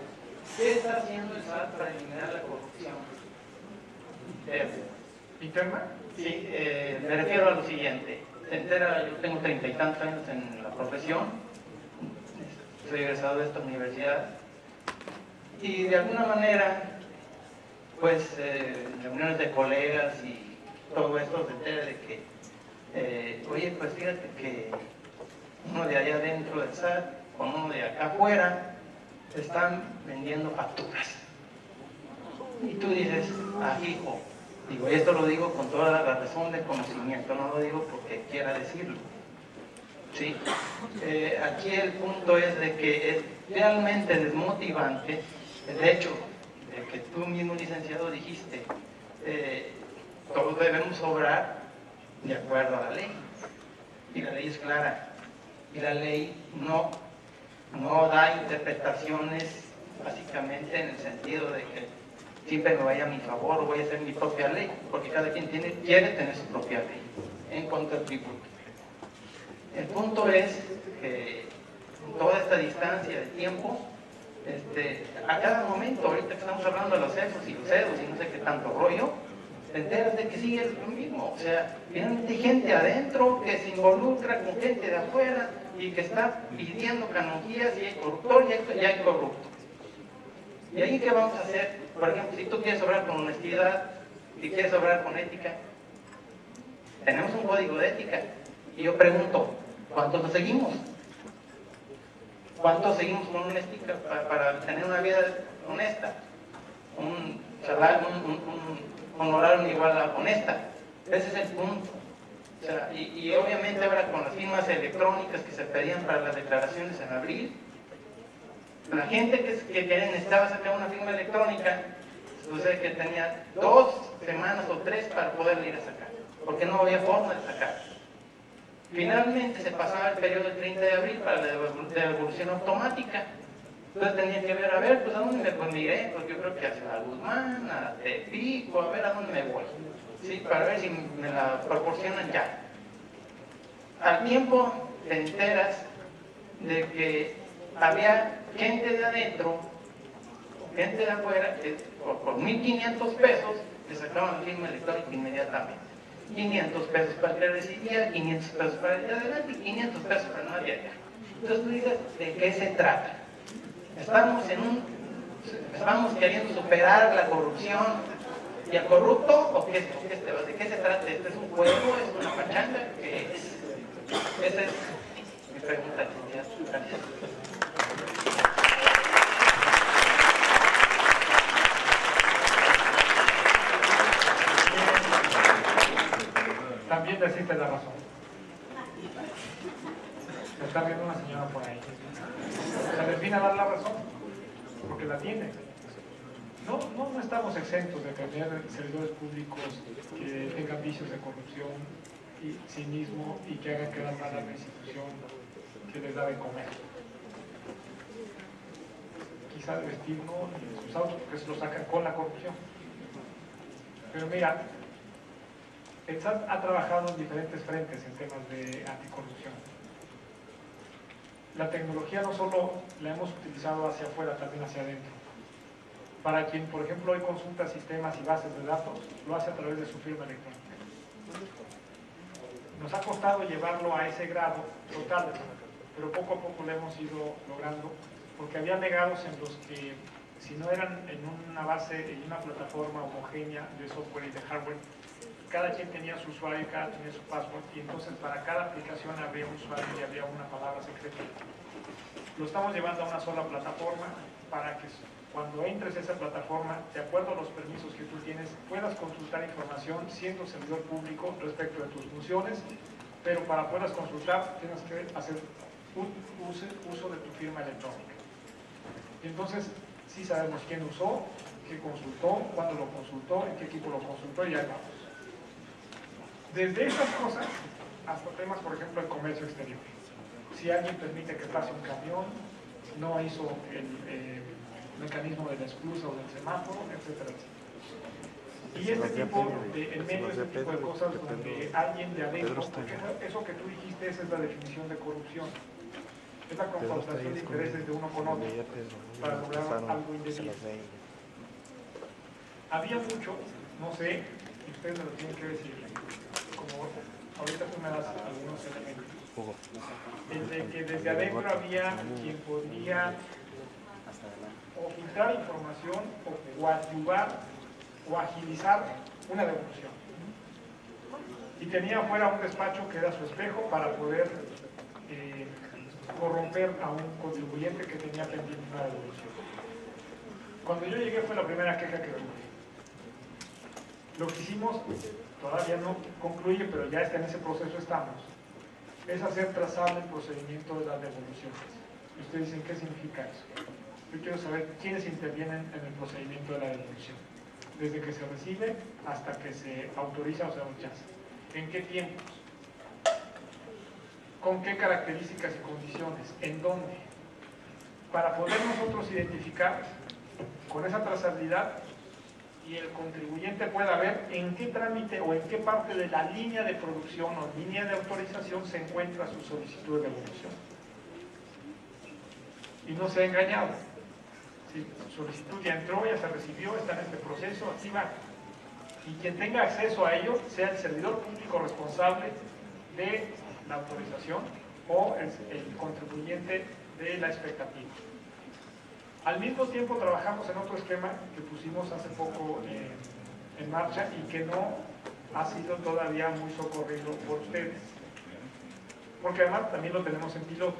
L: ¿Qué está haciendo el SAT para eliminar la corrupción
B: interna?
L: Sí, me refiero a lo siguiente. Se entera, yo tengo 30 y tantos años en la profesión, soy egresado de esta universidad, y de alguna manera, pues, reuniones de colegas y todo esto se entera de que, oye, pues fíjate que uno de allá adentro del SAT con uno de acá afuera están vendiendo facturas. Y tú dices, ah, hijo, digo, esto lo digo con toda la razón del conocimiento, no lo digo porque quiera decirlo. ¿Sí? Aquí el punto es de que es realmente desmotivante el hecho de que tú mismo, licenciado, dijiste, todos debemos obrar de acuerdo a la ley. Y la ley es clara. Y la ley no da interpretaciones básicamente en el sentido de que siempre me vaya a mi favor o voy a hacer mi propia ley, porque cada quien quiere tener su propia ley en cuanto al tributo. El punto es que en toda esta distancia de tiempo, a cada momento, ahorita que estamos hablando de los CESOS y los CEDOS y no sé qué tanto rollo, te enteras de que sigue lo mismo. O sea, finalmente hay gente adentro que se involucra con gente de afuera y que está pidiendo canonjías y hay corruptor y hay corrupto. ¿Y ahí qué vamos a hacer? Por ejemplo, si tú quieres obrar con honestidad, si quieres obrar con ética, tenemos un código de ética. Y yo pregunto, ¿cuántos lo seguimos? ¿Cuántos seguimos con una ética para tener una vida honesta? Un salario, un honorario igual a honesta. Ese es el punto. O sea, y obviamente ahora con las firmas electrónicas que se pedían para las declaraciones en abril, la gente que necesitaba sacar una firma electrónica, sucede que tenía 2 semanas o 3 para poder ir a sacar, porque no había forma de sacar. Finalmente se pasaba el periodo del 30 de abril para la devolución automática. Entonces tenía que ver, a ver, pues a dónde me iré, porque yo creo que hacia la Guzmán, a Tepico, a ver a dónde me voy, ¿sí? Para ver si me la proporcionan ya. Al tiempo te enteras de que había gente de adentro, gente de afuera, que por 1.500 pesos le sacaban la firma electrónica inmediatamente. 500 pesos para el que recibía, 500 pesos para el de adelante y 500 pesos para no había. Entonces tú dices, ¿de qué se trata? Estamos queriendo superar la corrupción y al corrupto, ¿o qué? ¿De qué se trata? ¿Este es un juego? ¿Es una pachanga? ¿Qué es? Esa es mi pregunta. Gracias.
B: También decirte la razón. Me está viendo una señora por ahí. Se les viene a dar la razón, porque la tiene. No estamos exentos de tener servidores públicos que tengan vicios de corrupción y cinismo y que hagan quedar mal a la institución que les da de comer. Quizá de vestirnos y de sus autos, porque se lo sacan con la corrupción. Pero mira, el SAT ha trabajado en diferentes frentes en temas de anticorrupción. La tecnología no solo la hemos utilizado hacia afuera, también hacia adentro. Para quien, por ejemplo, hoy consulta sistemas y bases de datos, lo hace a través de su firma electrónica. Nos ha costado llevarlo a ese grado total, pero poco a poco lo hemos ido logrando, porque había legados en los que, si no eran en una base, en una plataforma homogénea de software y de hardware, cada quien tenía su usuario y cada tenía su password, y entonces para cada aplicación había un usuario y había una palabra secreta. Lo estamos llevando a una sola plataforma para que cuando entres a esa plataforma, de acuerdo a los permisos que tú tienes, puedas consultar información siendo servidor público respecto de tus funciones, pero para poder consultar tienes que hacer uso de tu firma electrónica. Y entonces sí sabemos quién usó, qué consultó, cuándo lo consultó, en qué equipo lo consultó, y ya vamos. Desde esas cosas hasta temas, por ejemplo, de comercio exterior. Si alguien permite que pase un camión, no hizo el mecanismo de la esclusa o del semáforo, etcétera, etcétera. Y este tipo de, en medio de este tipo de cosas donde alguien de adentro, porque eso que tú dijiste, esa es la definición de corrupción. Es la confrontación de intereses de uno con otro para lograr algo indebido. Había mucho, no sé, y ustedes me lo tienen que decir, como ahorita tú me das algunos elementos, el de que desde adentro había quien podía o filtrar información o coadyuvar o agilizar una devolución. Y tenía afuera un despacho que era su espejo para poder corromper a un contribuyente que tenía pendiente una devolución. Cuando yo llegué fue la primera queja que tuve. Lo que hicimos, todavía no concluye, pero ya está en ese proceso estamos, es hacer trazable el procedimiento de las devoluciones. Y ustedes dicen, ¿qué significa eso? Yo quiero saber quiénes intervienen en el procedimiento de la devolución, desde que se recibe hasta que se autoriza o se rechaza. ¿En qué tiempos? ¿Con qué características y condiciones? ¿En dónde? Para poder nosotros identificar con esa trazabilidad y el contribuyente pueda ver en qué trámite o en qué parte de la línea de producción o línea de autorización se encuentra su solicitud de devolución. Y no se ha engañado. Si su solicitud ya entró, ya se recibió, está en este proceso, así va. Y quien tenga acceso a ello, sea el servidor público responsable de la autorización o el contribuyente de la expectativa. Al mismo tiempo trabajamos en otro esquema que pusimos hace poco en marcha y que no ha sido todavía muy socorrido por ustedes. Porque además también lo tenemos en piloto,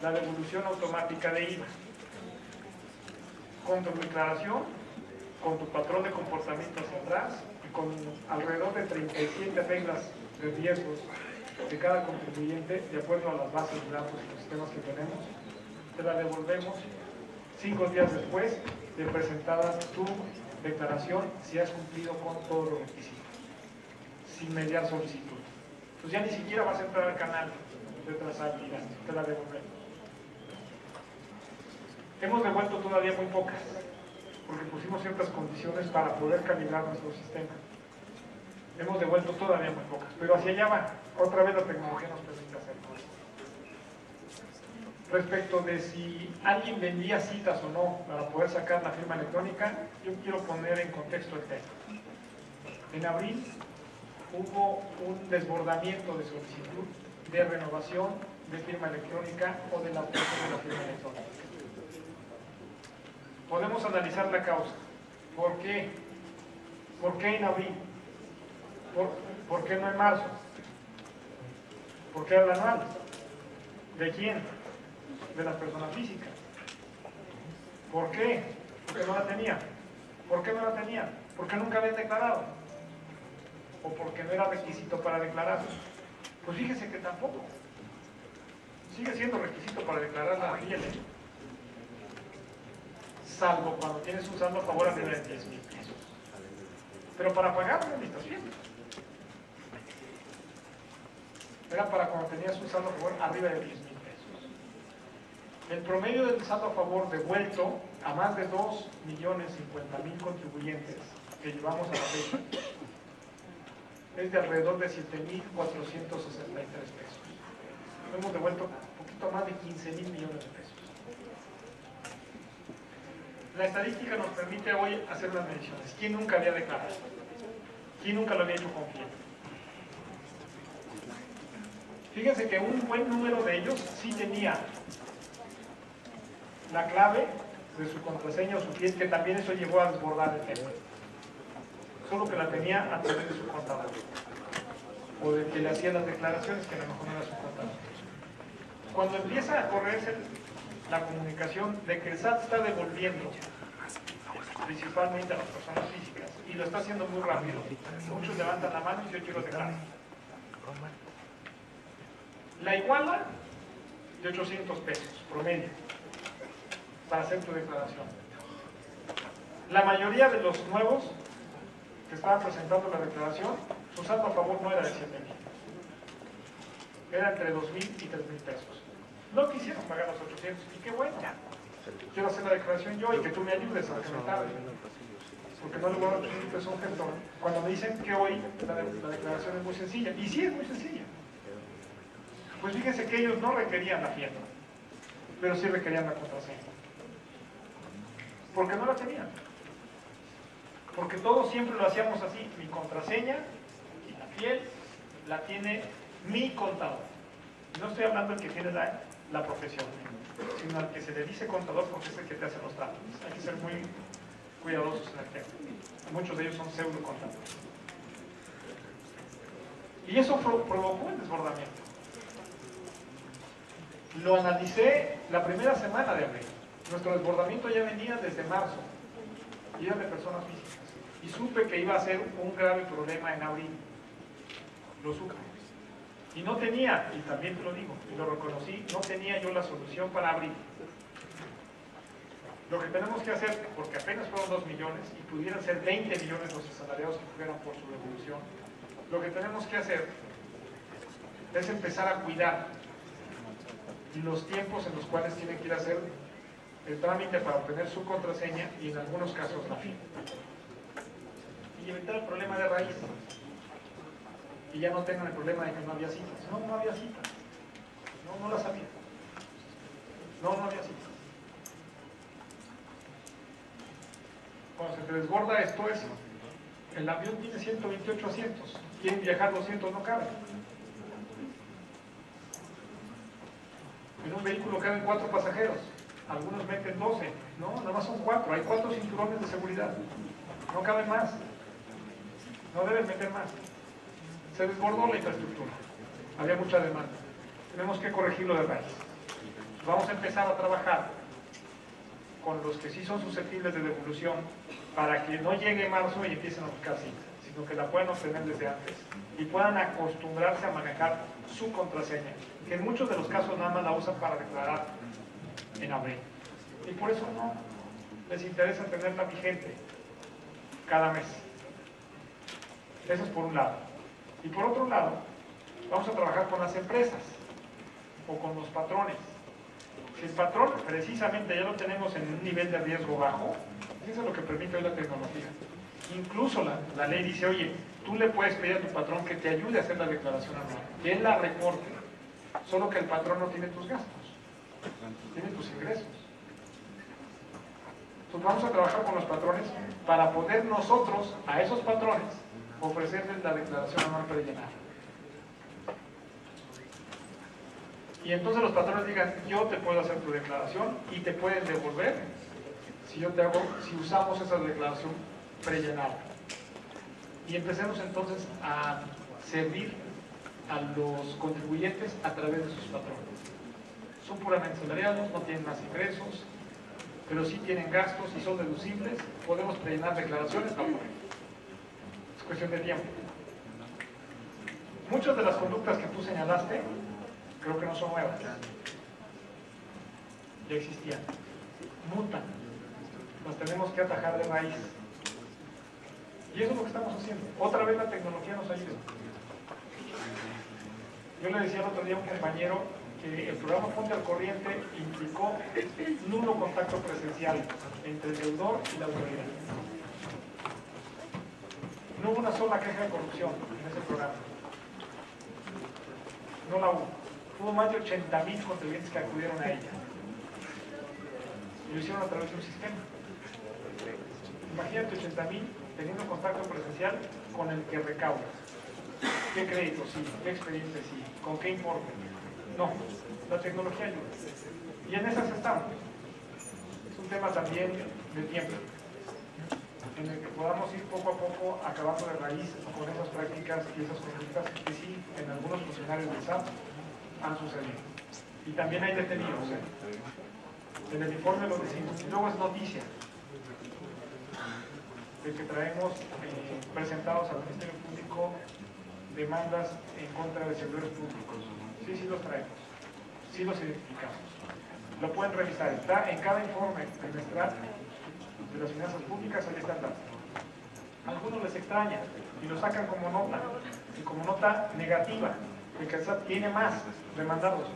B: la devolución automática de IVA. Con tu declaración, con tu patrón de comportamiento hacia atrás y con alrededor de 37 reglas de riesgos de cada contribuyente, de acuerdo a las bases de datos y los sistemas que tenemos, te la devolvemos 5 días después de presentada tu declaración si has cumplido con todos los requisitos, sin mediar solicitud. Pues ya ni siquiera vas a entrar al canal de trazabilidad, te la devolvemos. Hemos devuelto todavía muy pocas, porque pusimos ciertas condiciones para poder calibrar nuestro sistema. Hemos devuelto todavía muy pocas, pero hacia allá va. Otra vez la tecnología nos permite hacerlo. Respecto de si alguien vendía citas o no para poder sacar la firma electrónica, yo quiero poner en contexto el tema. En abril hubo un desbordamiento de solicitud de renovación de firma electrónica o de la obtención de la firma electrónica. Podemos analizar la causa. ¿Por qué? ¿Por qué en abril? ¿Por qué no en marzo? ¿Por qué al anual? ¿De quién? De las personas físicas. ¿Por qué? Porque no la tenían. ¿Por qué no la tenían? Porque nunca habían declarado. O porque no era requisito para declarar. Pues fíjese que tampoco. Sigue siendo requisito para declarar la IL. Salvo cuando tienes un saldo a favor arriba de 10,000 pesos. Pero para pagar no necesitas firma. Era para cuando tenías un saldo a favor arriba de 10,000 pesos. El promedio del saldo a favor devuelto a más de 2,050,000 contribuyentes que llevamos a la fecha es de alrededor de 7,463 pesos. Hemos devuelto un poquito más de 15,000 millones de pesos. La estadística nos permite hoy hacer unas mediciones. ¿Quién nunca había declarado? ¿Quién nunca lo había hecho con fiel? Fíjense que un buen número de ellos sí tenía la clave de su contraseña o su fiel, que también eso llevó a desbordar el tema. Solo que la tenía a través de su contador. O de que le hacía las declaraciones, que a lo mejor no era su contador. Cuando empieza a correrse la comunicación de que el SAT está devolviendo principalmente a las personas físicas y lo está haciendo muy rápido, muchos levantan la mano y yo quiero declarar. La iguala de 800 pesos promedio para hacer tu declaración. La mayoría de los nuevos que estaban presentando la declaración, su saldo a favor no era de 7,000, era entre 2,000 y 3,000 pesos. No quisieron pagar los 800, y qué bueno. Quiero hacer la declaración yo y que tú me ayudes a que me tarde. Porque no le voy a dar 800 pesos a un gestor. Cuando me dicen que hoy la declaración es muy sencilla, y sí es muy sencilla. Pues fíjense que ellos no requerían la firma, pero sí requerían la contraseña. Porque no la tenían. Porque todos siempre lo hacíamos así. Mi contraseña y la fiel la tiene mi contador. No estoy hablando del que tiene la profesión, sino al que se le dice contador porque es el que te hace los trámites. Hay que ser muy cuidadosos en el tema. Muchos de ellos son pseudo contadores. Y eso provocó el desbordamiento. Lo analicé la primera semana de abril. Nuestro desbordamiento ya venía desde marzo y era de personas físicas. Y supe que iba a ser un grave problema en abril. Lo supe. Y no tenía, y también te lo digo, y lo reconocí, no tenía yo la solución para abril. Lo que tenemos que hacer, porque apenas fueron 2 millones y pudieran ser 20 millones los asalariados que fueran por su devolución, lo que tenemos que hacer es empezar a cuidar los tiempos en los cuales tienen que ir a hacer el trámite para obtener su contraseña y en algunos casos la firma. Y evitar el problema de raíz. Y ya no tengan el problema de que no había citas. No, no había citas. No las había. No había citas. Cuando se te desborda esto es, el avión tiene 128 asientos. Quieren viajar 200, no caben. En un vehículo caben 4 pasajeros. Algunos meten 12. No, nada más son 4. Hay 4 cinturones de seguridad. No caben más. No debes meter más. Se desbordó la infraestructura, había mucha demanda. Tenemos que corregirlo de raíz. Vamos a empezar a trabajar con los que sí son susceptibles de devolución para que no llegue marzo y empiecen a buscar cinta, sino que la puedan obtener desde antes y puedan acostumbrarse a manejar su contraseña, que en muchos de los casos nada más la usan para declarar en abril. Y por eso no les interesa tenerla vigente cada mes. Eso es por un lado. Y por otro lado, vamos a trabajar con las empresas o con los patrones. Si el patrón precisamente ya lo tenemos en un nivel de riesgo bajo, eso es lo que permite hoy la tecnología. Incluso la ley dice, oye, tú le puedes pedir a tu patrón que te ayude a hacer la declaración anual, que él la reporte, solo que el patrón no tiene tus gastos, tiene tus ingresos. Entonces vamos a trabajar con los patrones para poder nosotros, a esos patrones, ofrecerles la declaración anual prellenada. Y entonces los patrones digan, yo te puedo hacer tu declaración y te pueden devolver si usamos esa declaración prellenada. Y empecemos entonces a servir a los contribuyentes a través de sus patrones. Son puramente salariados, no tienen más ingresos, pero sí tienen gastos y son deducibles. Podemos prellenar declaraciones, no. Es cuestión de tiempo. Muchas de las conductas que tú señalaste creo que no son nuevas, ya existían, mutan, las tenemos que atajar de raíz, y eso es lo que estamos haciendo. Otra vez la tecnología nos ayuda. Yo le decía el otro día a un compañero que el programa Ponte al Corriente implicó nulo contacto presencial entre el deudor y la autoridad. No hubo una sola queja de corrupción en ese programa, no la hubo. Hubo más de 80,000 contribuyentes que acudieron a ella. Y lo hicieron a través de un sistema. Imagínate 80,000 teniendo contacto presencial con el que recauda. ¿Qué crédito sí? ¿Qué expediente sí? ¿Con qué importe? No, la tecnología ayuda. Y en esas estamos. Es un tema también de tiempo, en el que podamos ir poco a poco acabando de raíz con esas prácticas y esas conductas que sí, en algunos funcionarios del SAT han sucedido. Y también hay detenidos. En el informe lo decimos. Y luego es noticia de que traemos presentados al Ministerio Público demandas en contra de servidores públicos. Sí los traemos. Sí los identificamos. Lo pueden revisar. Está en cada informe trimestral de las finanzas públicas, ahí están datos. Algunos les extraña y lo sacan como nota, y como nota negativa, de que el SAT tiene más demandados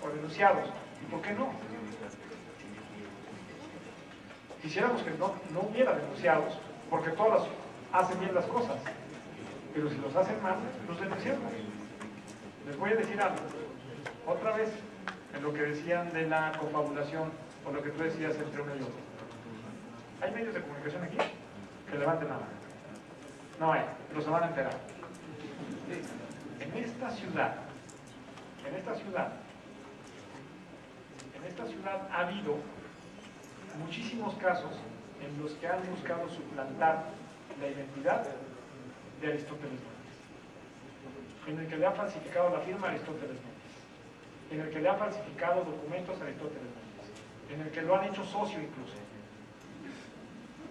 B: o denunciados. ¿Y por qué no? Quisiéramos que no hubiera denunciados, porque todos hacen bien las cosas, pero si los hacen mal, los denunciamos. Les voy a decir algo, otra vez, en lo que decían de la confabulación, o lo que tú decías entre uno y otro. ¿Hay medios de comunicación aquí que levanten la mano? No hay, pero se van a enterar. En esta ciudad ha habido muchísimos casos en los que han buscado suplantar la identidad de Aristóteles Montes, en el que le han falsificado la firma a Aristóteles Montes, en el que le han falsificado documentos a Aristóteles Montes, en el que lo han hecho socio incluso.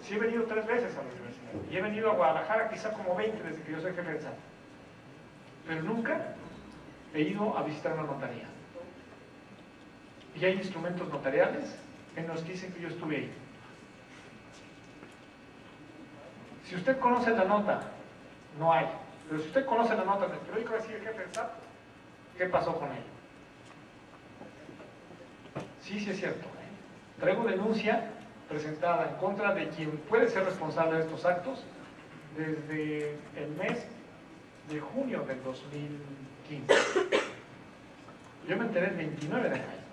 B: Sí he venido 3 veces a la universidad y he venido a Guadalajara quizá como 20 desde que yo soy jefe de SAT, pero nunca he ido a visitar una notaría. Y hay instrumentos notariales en los que dicen que yo estuve ahí. Si usted conoce la nota, no hay. Pero si usted conoce la nota del periódico, va a decir, jefe de SAT, ¿qué pasó con él? Sí es cierto. Traigo denuncia presentada en contra de quien puede ser responsable de estos actos desde el mes de junio del 2015. Yo me enteré el 29 de mayo.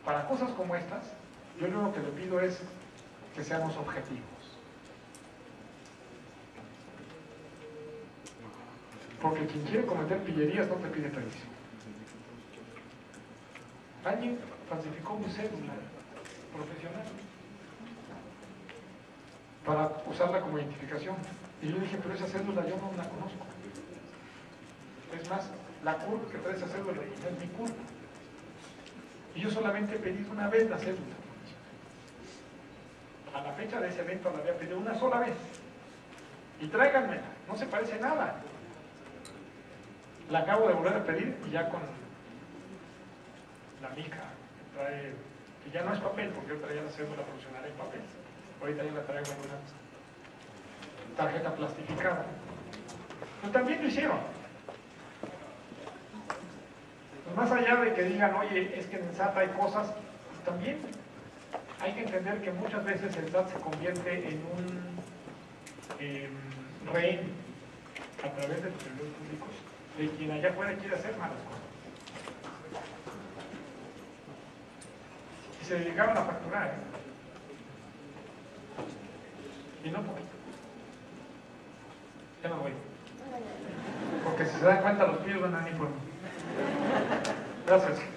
B: Para cosas como estas, yo lo único que le pido es que seamos objetivos. Porque quien quiere cometer pillerías no te pide permiso. Alguien falsificó mi cédula profesional para usarla como identificación. Y yo dije, pero esa cédula yo no la conozco. Es más, la CURP que trae esa cédula no es mi CURP. Y yo solamente he pedido una vez la cédula. A la fecha de ese evento la había pedido una sola vez. Y tráiganmela, no se parece nada. La acabo de volver a pedir y ya con la mica que trae, que ya no es papel, porque yo traía la cédula profesional en papel. Ahorita yo la traigo en una tarjeta plastificada. Pero también lo hicieron. Pues más allá de que digan, oye, es que en el SAT hay cosas, pues también hay que entender que muchas veces el SAT se convierte en un rehén a través de los servidores públicos de quien allá afuera quiere hacer malas cosas. Y se dedicaron a facturar, y no poquito. Ya no voy. Porque si se dan cuenta los pillos van a venir por mí. Gracias.